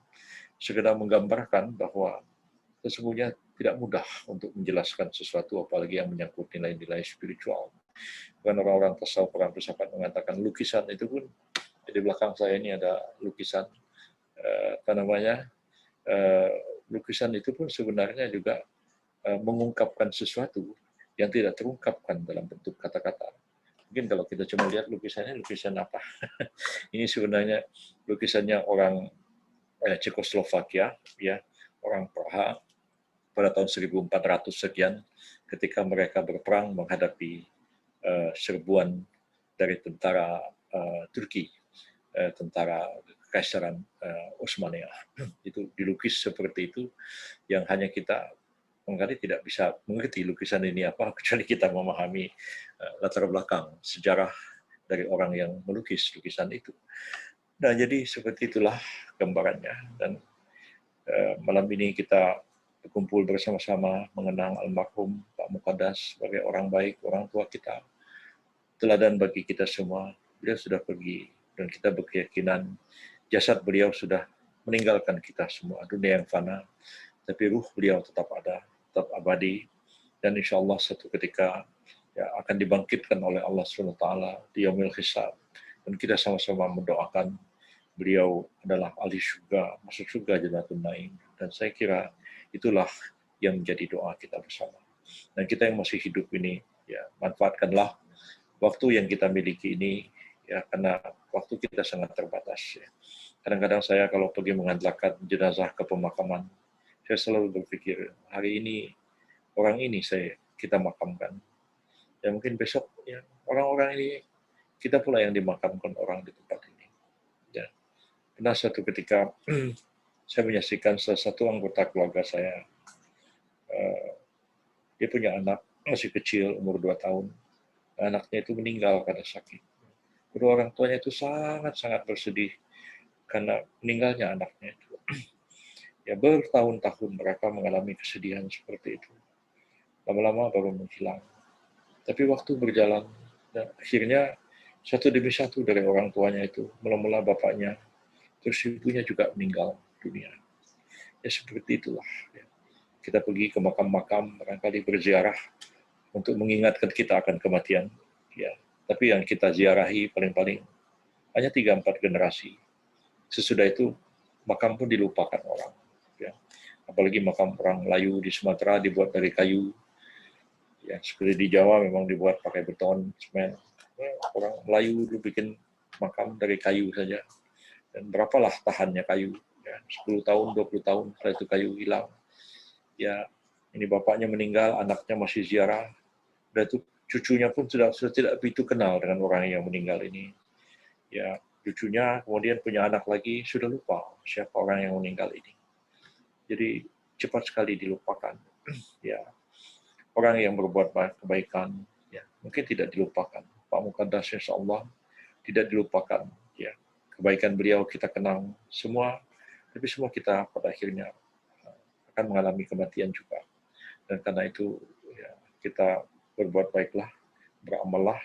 sekedar menggambarkan bahwa sesungguhnya tidak mudah untuk menjelaskan sesuatu, apalagi yang menyangkut nilai-nilai spiritual. Karena orang-orang tasawuf, orang filsafat mengatakan lukisan itu pun, di belakang saya ini ada lukisan, lukisan itu pun sebenarnya juga mengungkapkan sesuatu yang tidak terungkapkan dalam bentuk kata-kata. Mungkin kalau kita cuma lihat lukisannya, lukisan apa? Ini sebenarnya lukisannya orang Cekoslovakia, ya, orang Praha pada tahun 1400 sekian, ketika mereka berperang menghadapi serbuan dari tentara Turki, tentara Kekaisaran Utsmania. Itu dilukis seperti itu, yang hanya kita barangkali tidak bisa mengerti lukisan ini apa, kecuali kita memahami latar belakang sejarah dari orang yang melukis lukisan itu. Nah, jadi seperti itulah gambarannya. Dan malam ini kita berkumpul bersama-sama mengenang almarhum Pak Mukaddas sebagai orang baik, orang tua kita, teladan bagi kita semua. Beliau sudah pergi dan kita berkeyakinan jasad beliau sudah meninggalkan kita semua, dunia yang fana, tapi ruh beliau tetap ada, tetap abadi, dan insya Allah satu ketika ya, akan dibangkitkan oleh Allah SWT di Yaumil Hisab. Dan kita sama-sama mendoakan beliau adalah ahli surga, masuk surga Jannatul Naim. Dan saya kira itulah yang menjadi doa kita bersama. Dan kita yang masih hidup ini, ya manfaatkanlah waktu yang kita miliki ini, ya karena waktu kita sangat terbatas. Ya. Kadang-kadang saya kalau pergi mengantarkan jenazah ke pemakaman, saya selalu berpikir hari ini orang ini kita makamkan. Ya mungkin besok ya orang-orang ini kita pula yang dimakamkan orang di tempat ini. Ya. Pernah suatu ketika saya menyaksikan salah satu anggota keluarga saya, dia punya anak masih kecil umur 2 tahun. Anaknya itu meninggal karena sakit. Kedua orang tuanya itu sangat-sangat bersedih karena meninggalnya anaknya itu. Ya bertahun-tahun mereka mengalami kesedihan seperti itu. Lama-lama baru menghilang. Tapi waktu berjalan, dan akhirnya satu demi satu dari orang tuanya itu, mula-mula bapaknya, terus ibunya juga meninggal dunia. Ya seperti itulah. Ya. Kita pergi ke makam-makam, barangkali berziarah untuk mengingatkan kita akan kematian. Ya. Tapi yang kita ziarahi paling-paling hanya 3-4 generasi. Sesudah itu makam pun dilupakan orang. Ya. Apalagi makam orang Melayu di Sumatera dibuat dari kayu. Ya, seperti di Jawa memang dibuat pakai beton, semen. Ya, orang Melayu dulu bikin makam dari kayu saja. Dan berapalah tahannya kayu? Ya, 10 tahun, 20 tahun setelah itu kayu hilang. Ya, ini bapaknya meninggal, anaknya masih ziarah. Dan itu cucunya pun sudah tidak begitu kenal dengan orang yang meninggal ini. Ya, cucunya kemudian punya anak lagi, sudah lupa siapa orang yang meninggal ini. Jadi cepat sekali dilupakan. Ya, orang yang berbuat kebaikan, ya mungkin tidak dilupakan. Pak Mukaddas insya Allah tidak dilupakan. Ya, kebaikan beliau kita kenang semua, tapi semua kita pada akhirnya akan mengalami kematian juga. Dan karena itu ya, kita berbuat baiklah, beramallah,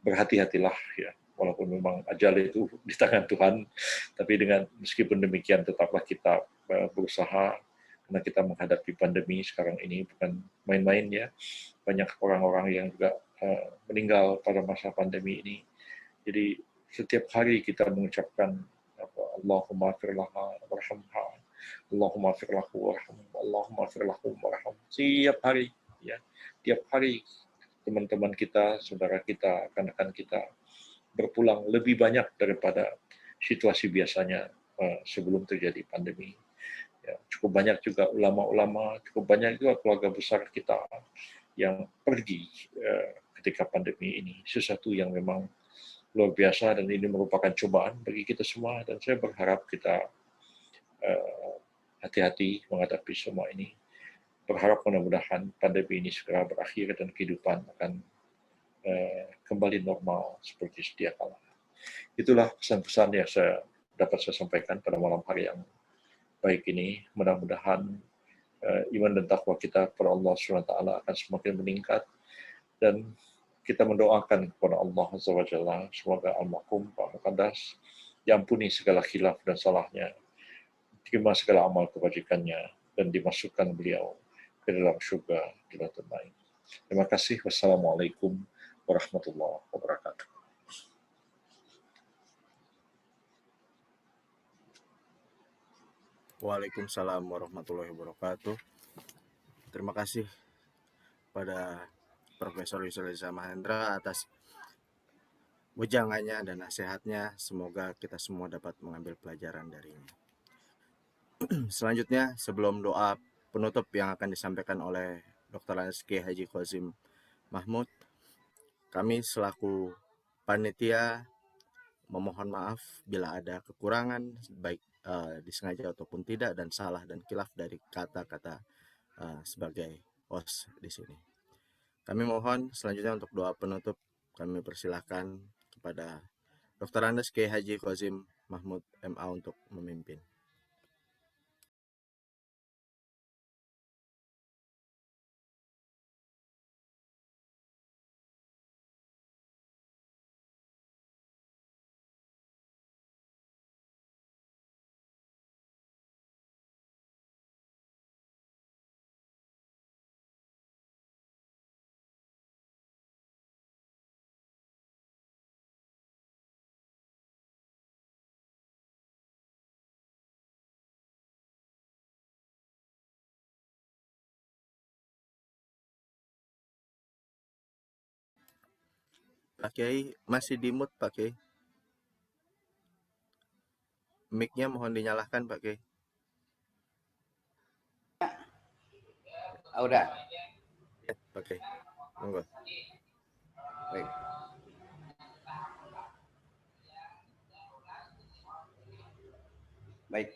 berhati-hatilah ya. Walaupun memang ajal itu di tangan Tuhan, tapi meskipun demikian tetaplah kita berusaha karena kita menghadapi pandemi sekarang ini bukan main-main ya. Banyak orang-orang yang juga meninggal pada masa pandemi ini. Jadi setiap hari kita mengucapkan Allahumma firlaha warhamha, Allahumma firlahu warhamha, Allahumma firlahu warhamha. Setiap hari ya, tiap hari teman-teman kita, saudara kita, kanak-kanak kita berpulang lebih banyak daripada situasi biasanya sebelum terjadi pandemi. Ya, cukup banyak juga ulama-ulama, cukup banyak juga keluarga besar kita yang pergi ketika pandemi ini. Sesuatu yang memang luar biasa dan ini merupakan cobaan bagi kita semua. Dan saya berharap kita hati-hati menghadapi semua ini. Berharap mudah-mudahan pandemi ini segera berakhir dan kehidupan akan kembali normal seperti sedia kala. Itulah pesan-pesan yang dapat saya sampaikan pada malam hari yang baik ini. Mudah-mudahan iman dan takwa kita kepada Allah SWT akan semakin meningkat dan kita mendoakan kepada Allah Azza wa Jalla semoga almarhum Pak Mukaddas diampuni segala khilaf dan salahnya, terima segala amal kebajikannya dan dimasukkan beliau ke dalam surga Jannatul Naim. Terima kasih. Wassalamualaikum warahmatullahi wabarakatuh. Waalaikumsalam warahmatullahi wabarakatuh. Terima kasih pada Profesor Yusril Iza Mahendra atas wejangannya dan nasihatnya. Semoga kita semua dapat mengambil pelajaran darinya. Selanjutnya, sebelum doa penutup yang akan disampaikan oleh Dr. Andes Kiai Haji Qasim Mahmud, kami selaku panitia memohon maaf bila ada kekurangan baik disengaja ataupun tidak dan salah dan khilaf dari kata-kata sebagai host di sini. Kami mohon selanjutnya untuk doa penutup kami persilahkan kepada Dr. Andes Kiai Haji Qasim Mahmud MA untuk memimpin. Pak Kiai masih di mute Pak Kiai. Mic-nya mohon dinyalakan Pak Kiai. Udah. Ya, Pak Kiai. Monggo. Baik. Baik.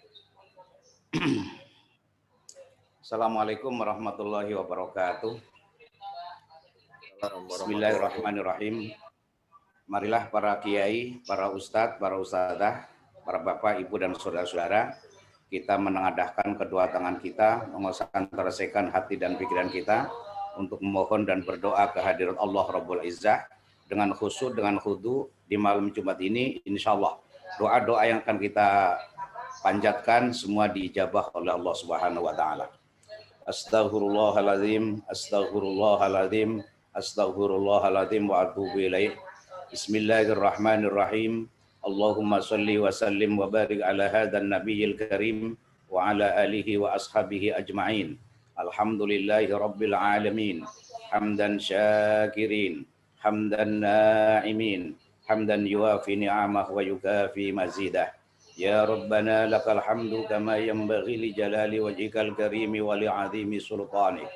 Assalamualaikum warahmatullahi wabarakatuh. Bismillahirrahmanirrahim. Marilah para kiai, para ustadz, para ustadzah, para bapak, ibu, dan saudara-saudara, kita menengadahkan kedua tangan kita, mengonsentrasikan hati dan pikiran kita untuk memohon dan berdoa kehadirat Allah Rabbul Izzah dengan khusyuk, dengan khudu di malam Jumat ini. Insya Allah doa-doa yang akan kita panjatkan semua diijabah oleh Allah Subhanahu wa Ta'ala. Astaghfirullahaladzim, astaghfirullahaladzim, astaghfirullahaladzim wa atubu ilaih. Bismillahirrahmanirrahim. Allahumma salli wa sallim wa barik ala hadan nabiyil karim wa ala alihi wa ashabihi ajma'in. Alhamdulillahi rabbil alamin. Hamdan syakirin, hamdan na'imin, hamdan yuafi ni'amah wa yukafi mazidah. Ya Rabbana lakal hamdu kama yanbaghi li jalali wajhikal karimi wa li'azimi sultanik.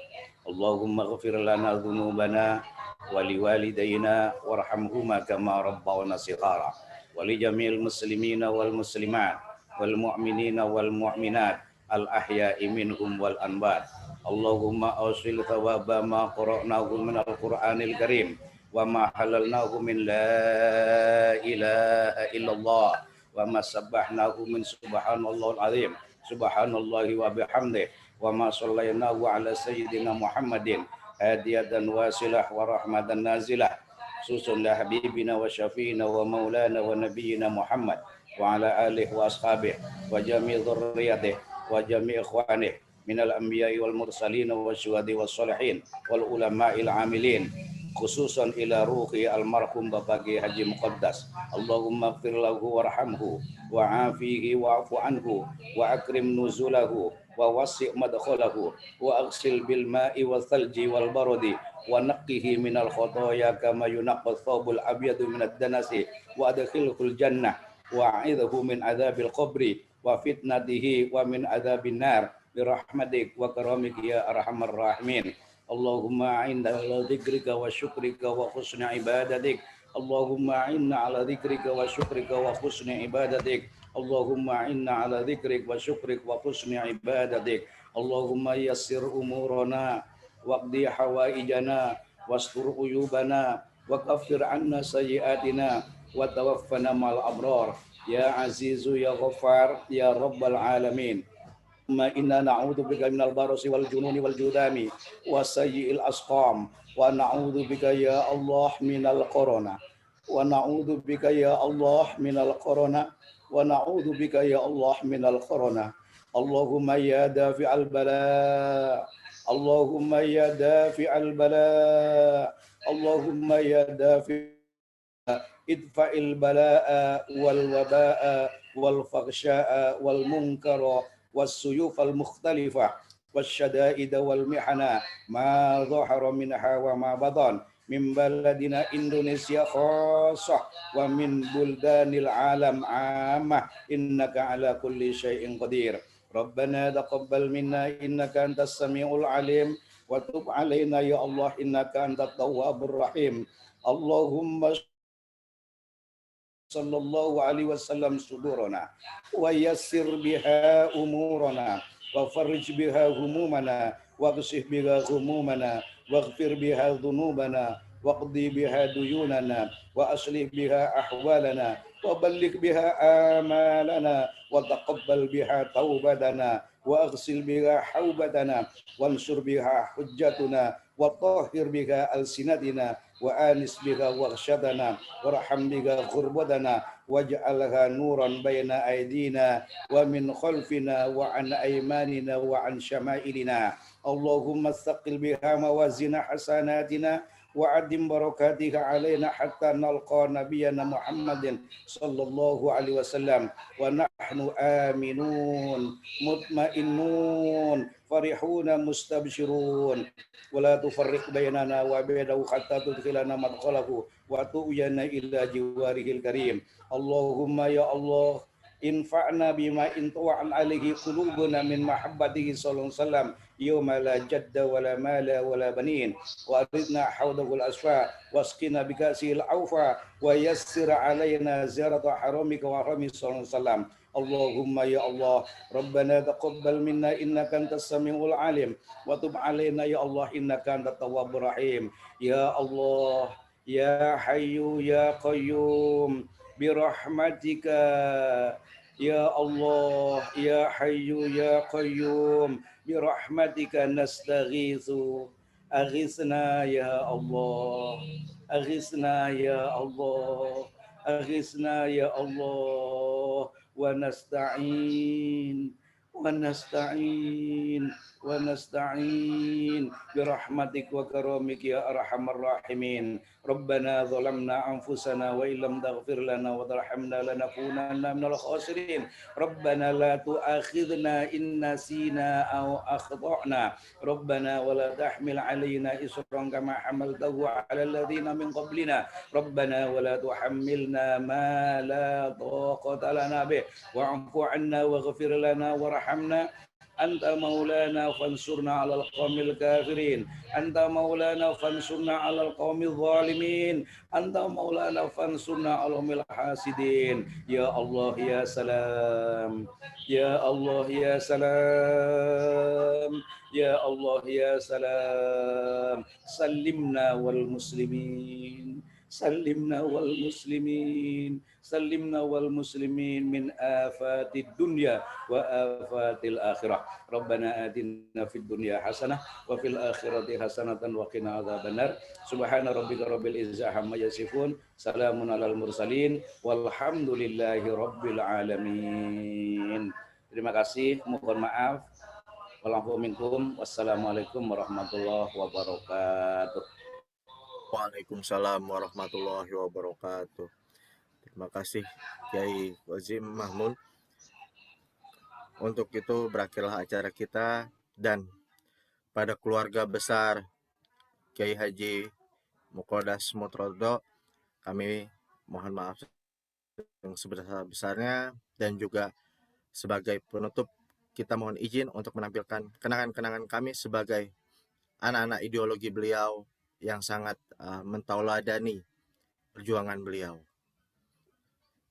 Allahumma ghafir lana dhunubana wa liwalidayna warhamhuma kama rabbawna shighara wa li jamil muslimina wal muslimat wal mu'minina wal mu'minat al ahya'i minhum wal anbat. Allahumma awsil thawaba ma qara'nahu min al-Qur'anil Karim wa ma halalnahu min la ilaha illallah wa ma sabbahnahu min subhanallahil azim subhanallahi wa bihamdih wa ma sallaynahu ala sayyidina Muhammadin hadiyatan wasilah wa rahmatan nazilah susun la habibina wa syafiina wa maulana wa nabiyyina Muhammad wa ala alihi wa ashabihi wa jami' dhurriyyatihi wa jami' ikhwanihi minal anbiya'i wal mursalin wa syuhadi was salihin wal ulama'il amilin khususan ila ruhi almarhum Bapak Kiai Haji Muqaddas. Allahumma ighfir lahu warhamhu wa afihi wa'fu anhu wa akrim nuzulahu wa wasi' madkhalahu wa aghsil bil ma'i wal thalji wal baradi wa naqqihi minal khotoya kama yunaqqa thawbul abyadu minad danasi wa adkhilhul jannah wa a'idhu min adzabil qabri wa fitnatihi wa min adzabin nar birahmatik wa karamik ya arhamar rahimin. Allahumma a'inna ala dzikrika wa syukrika wa husni ibadatik. Allahumma a'inna ala dzikrika wa syukrika wa husni ibadatik. Allahumma a'inna ala dzikrika wa syukrika wa husni ibadatik. Allahumma yassir umurana waqdi hawaijana wastur uyubana wa kaffir anna sayyiatina wa tawaffana mal abrar. Ya Azizu ya Ghaffar ya Rabbal alamin. Inna na'udzubika minal barasi wal jununi wal judami wa sayyi'il asqam wa na'udzubika ya Allah minal corona wa na'udzubika ya Allah minal corona wa na'udzubika ya Allah minal corona. Allahumma ya dafi'al bala, Allahumma ya dafi'al bala, Allahumma ya dafi'al idfa'il bala'a wal waba'a wal faghsya'a wal munkara والسيوف المختلفة والشدائد والمحنة ما ظهر منها وما بطن من بلدنا إندونيسيا خاصة ومن بلدان العالم عامة إنك على كل شيء قدير. ربنا تقبل منا إنك أنت السميع العليم وتب علينا يا الله إنك أنت التواب الرحيم. اللهم sallallahu alaihi wasallam sudurana wa yassir biha umurana wa farij biha humumana wa ghsih biha humumana waghfir biha dhunubana waqdi biha duyunana wa aslih biha ahwalana وبلغ بها آمالنا وتقبل بها توبتنا وأغسل بها حوبتنا وانشر بها حجتنا وطهر بها ألسنتنا وآنس بها وغشتنا وارحم بها غربتنا واجعلها نورا بين أيدينا ومن خلفنا وعن أيماننا وعن شمائلنا اللهم ثقل بها موازين حسناتنا وعدم بركاتها علينا حتى نلقى نبينا محمد صلى الله عليه وسلم ونحن آمنون مطمئنون فرحون مستبشرون ولا تفرق بيننا وبينه حتى تدخلنا مدخله وتؤينا إلى جواره الكريم اللهم يا الله انفعنا بما انطوعن عليه قلوبنا من محبته صلى الله عليه وسلم يوم لا جد ولا مال ولا بنين وأردنا حوضه الأشفاء واسقنا بكأسه الأوفى ويسر علينا زيارة حرمك وحرم صلى الله عليه وسلم اللهم يا الله ربنا تقبل منا إنك أنت السميع العليم وتب علينا يا الله إنك أنت التواب الرحيم يا الله يا حي يا قيوم برحمتك يا الله يا حي يا قيوم برحمتك نستغيث أغثنا يا الله أغثنا يا الله أغثنا يا الله ونستعين برحمتك وكرمك يا أرحم الراحمين ربنا ظلمنا أنفسنا وإن لم تغفر لنا وترحمنا لنكونن من الخاسرين ربنا لا تؤاخذنا إن نسينا أو أخطأنا ربنا ولا تحمل علينا إصرا كما حملته على الذين من قبلنا ربنا ولا تحملنا ما لا طاقة لنا به واعف عنا واغفر لنا وارحمنا أنت مولانا فانصرنا على القوم الكافرين أنت مولانا فانصرنا على القوم الظالمين أنت مولانا فانصرنا على القوم الحاسدين يا الله يا سلام يا الله يا سلام يا الله يا سلام سلمنا والمسلمين سلمنا والمسلمين سلمنا والمسلمين من آفات الدنيا وآفات الآخرة ربنا آتنا في الدنيا حسنة وفي الآخرة حسنة وقنا عذاب النار سبحان ربك رب العزة عما يصفون سلام على المرسلين والحمد لله رب العالمين. Terima kasih, mohon maaf. Wassalamualaikum warahmatullahi wabarakatuh. Waalaikumsalam warahmatullahi wabarakatuh. Terima kasih Kiai Wazim Mahmud. Untuk itu berakhirlah acara kita, dan pada keluarga besar Kiai Haji Muqaddas Mutrodo kami mohon maaf yang sebesar-besarnya, dan juga sebagai penutup kita mohon izin untuk menampilkan kenangan-kenangan kami sebagai anak-anak ideologi beliau yang sangat mentauladani perjuangan beliau.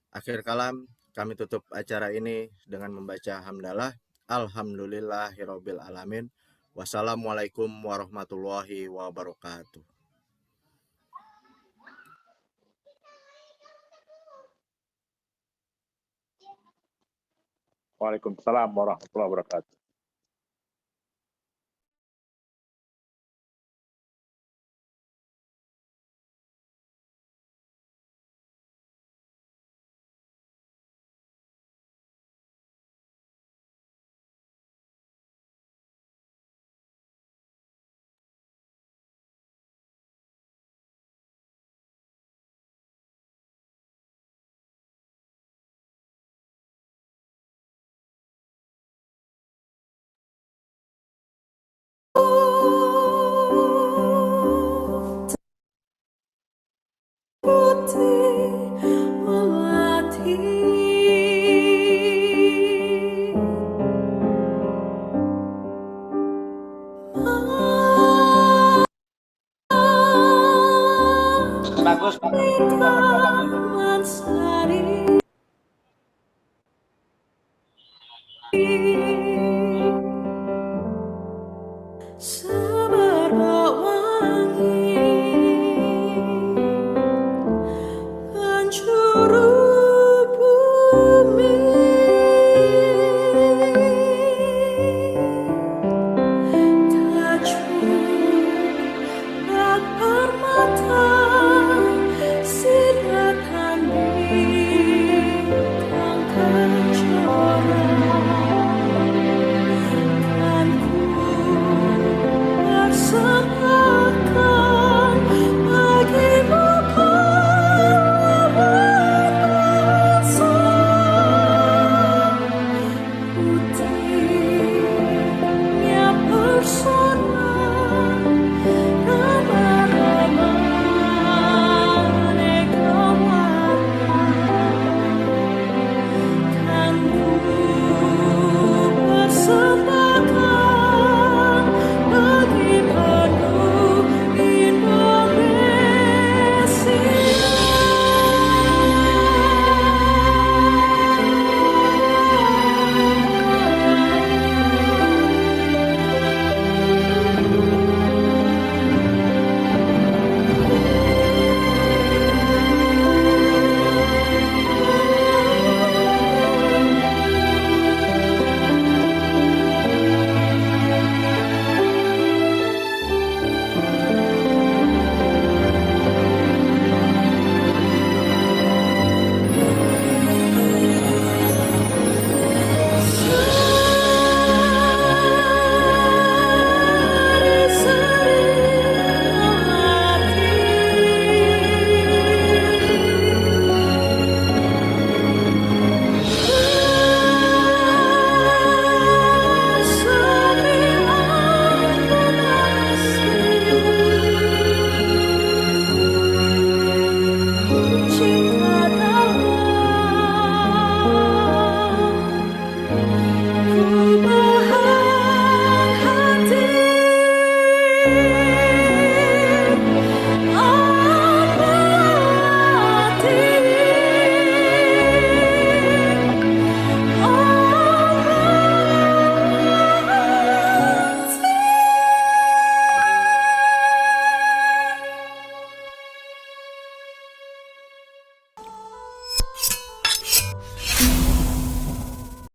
Akhir kalam, kami tutup acara ini dengan membaca hamdalah. Alhamdulillahirabbil alamin. Wassalamualaikum warahmatullahi wabarakatuh. Waalaikumsalam warahmatullahi wabarakatuh. Bagus, Pak.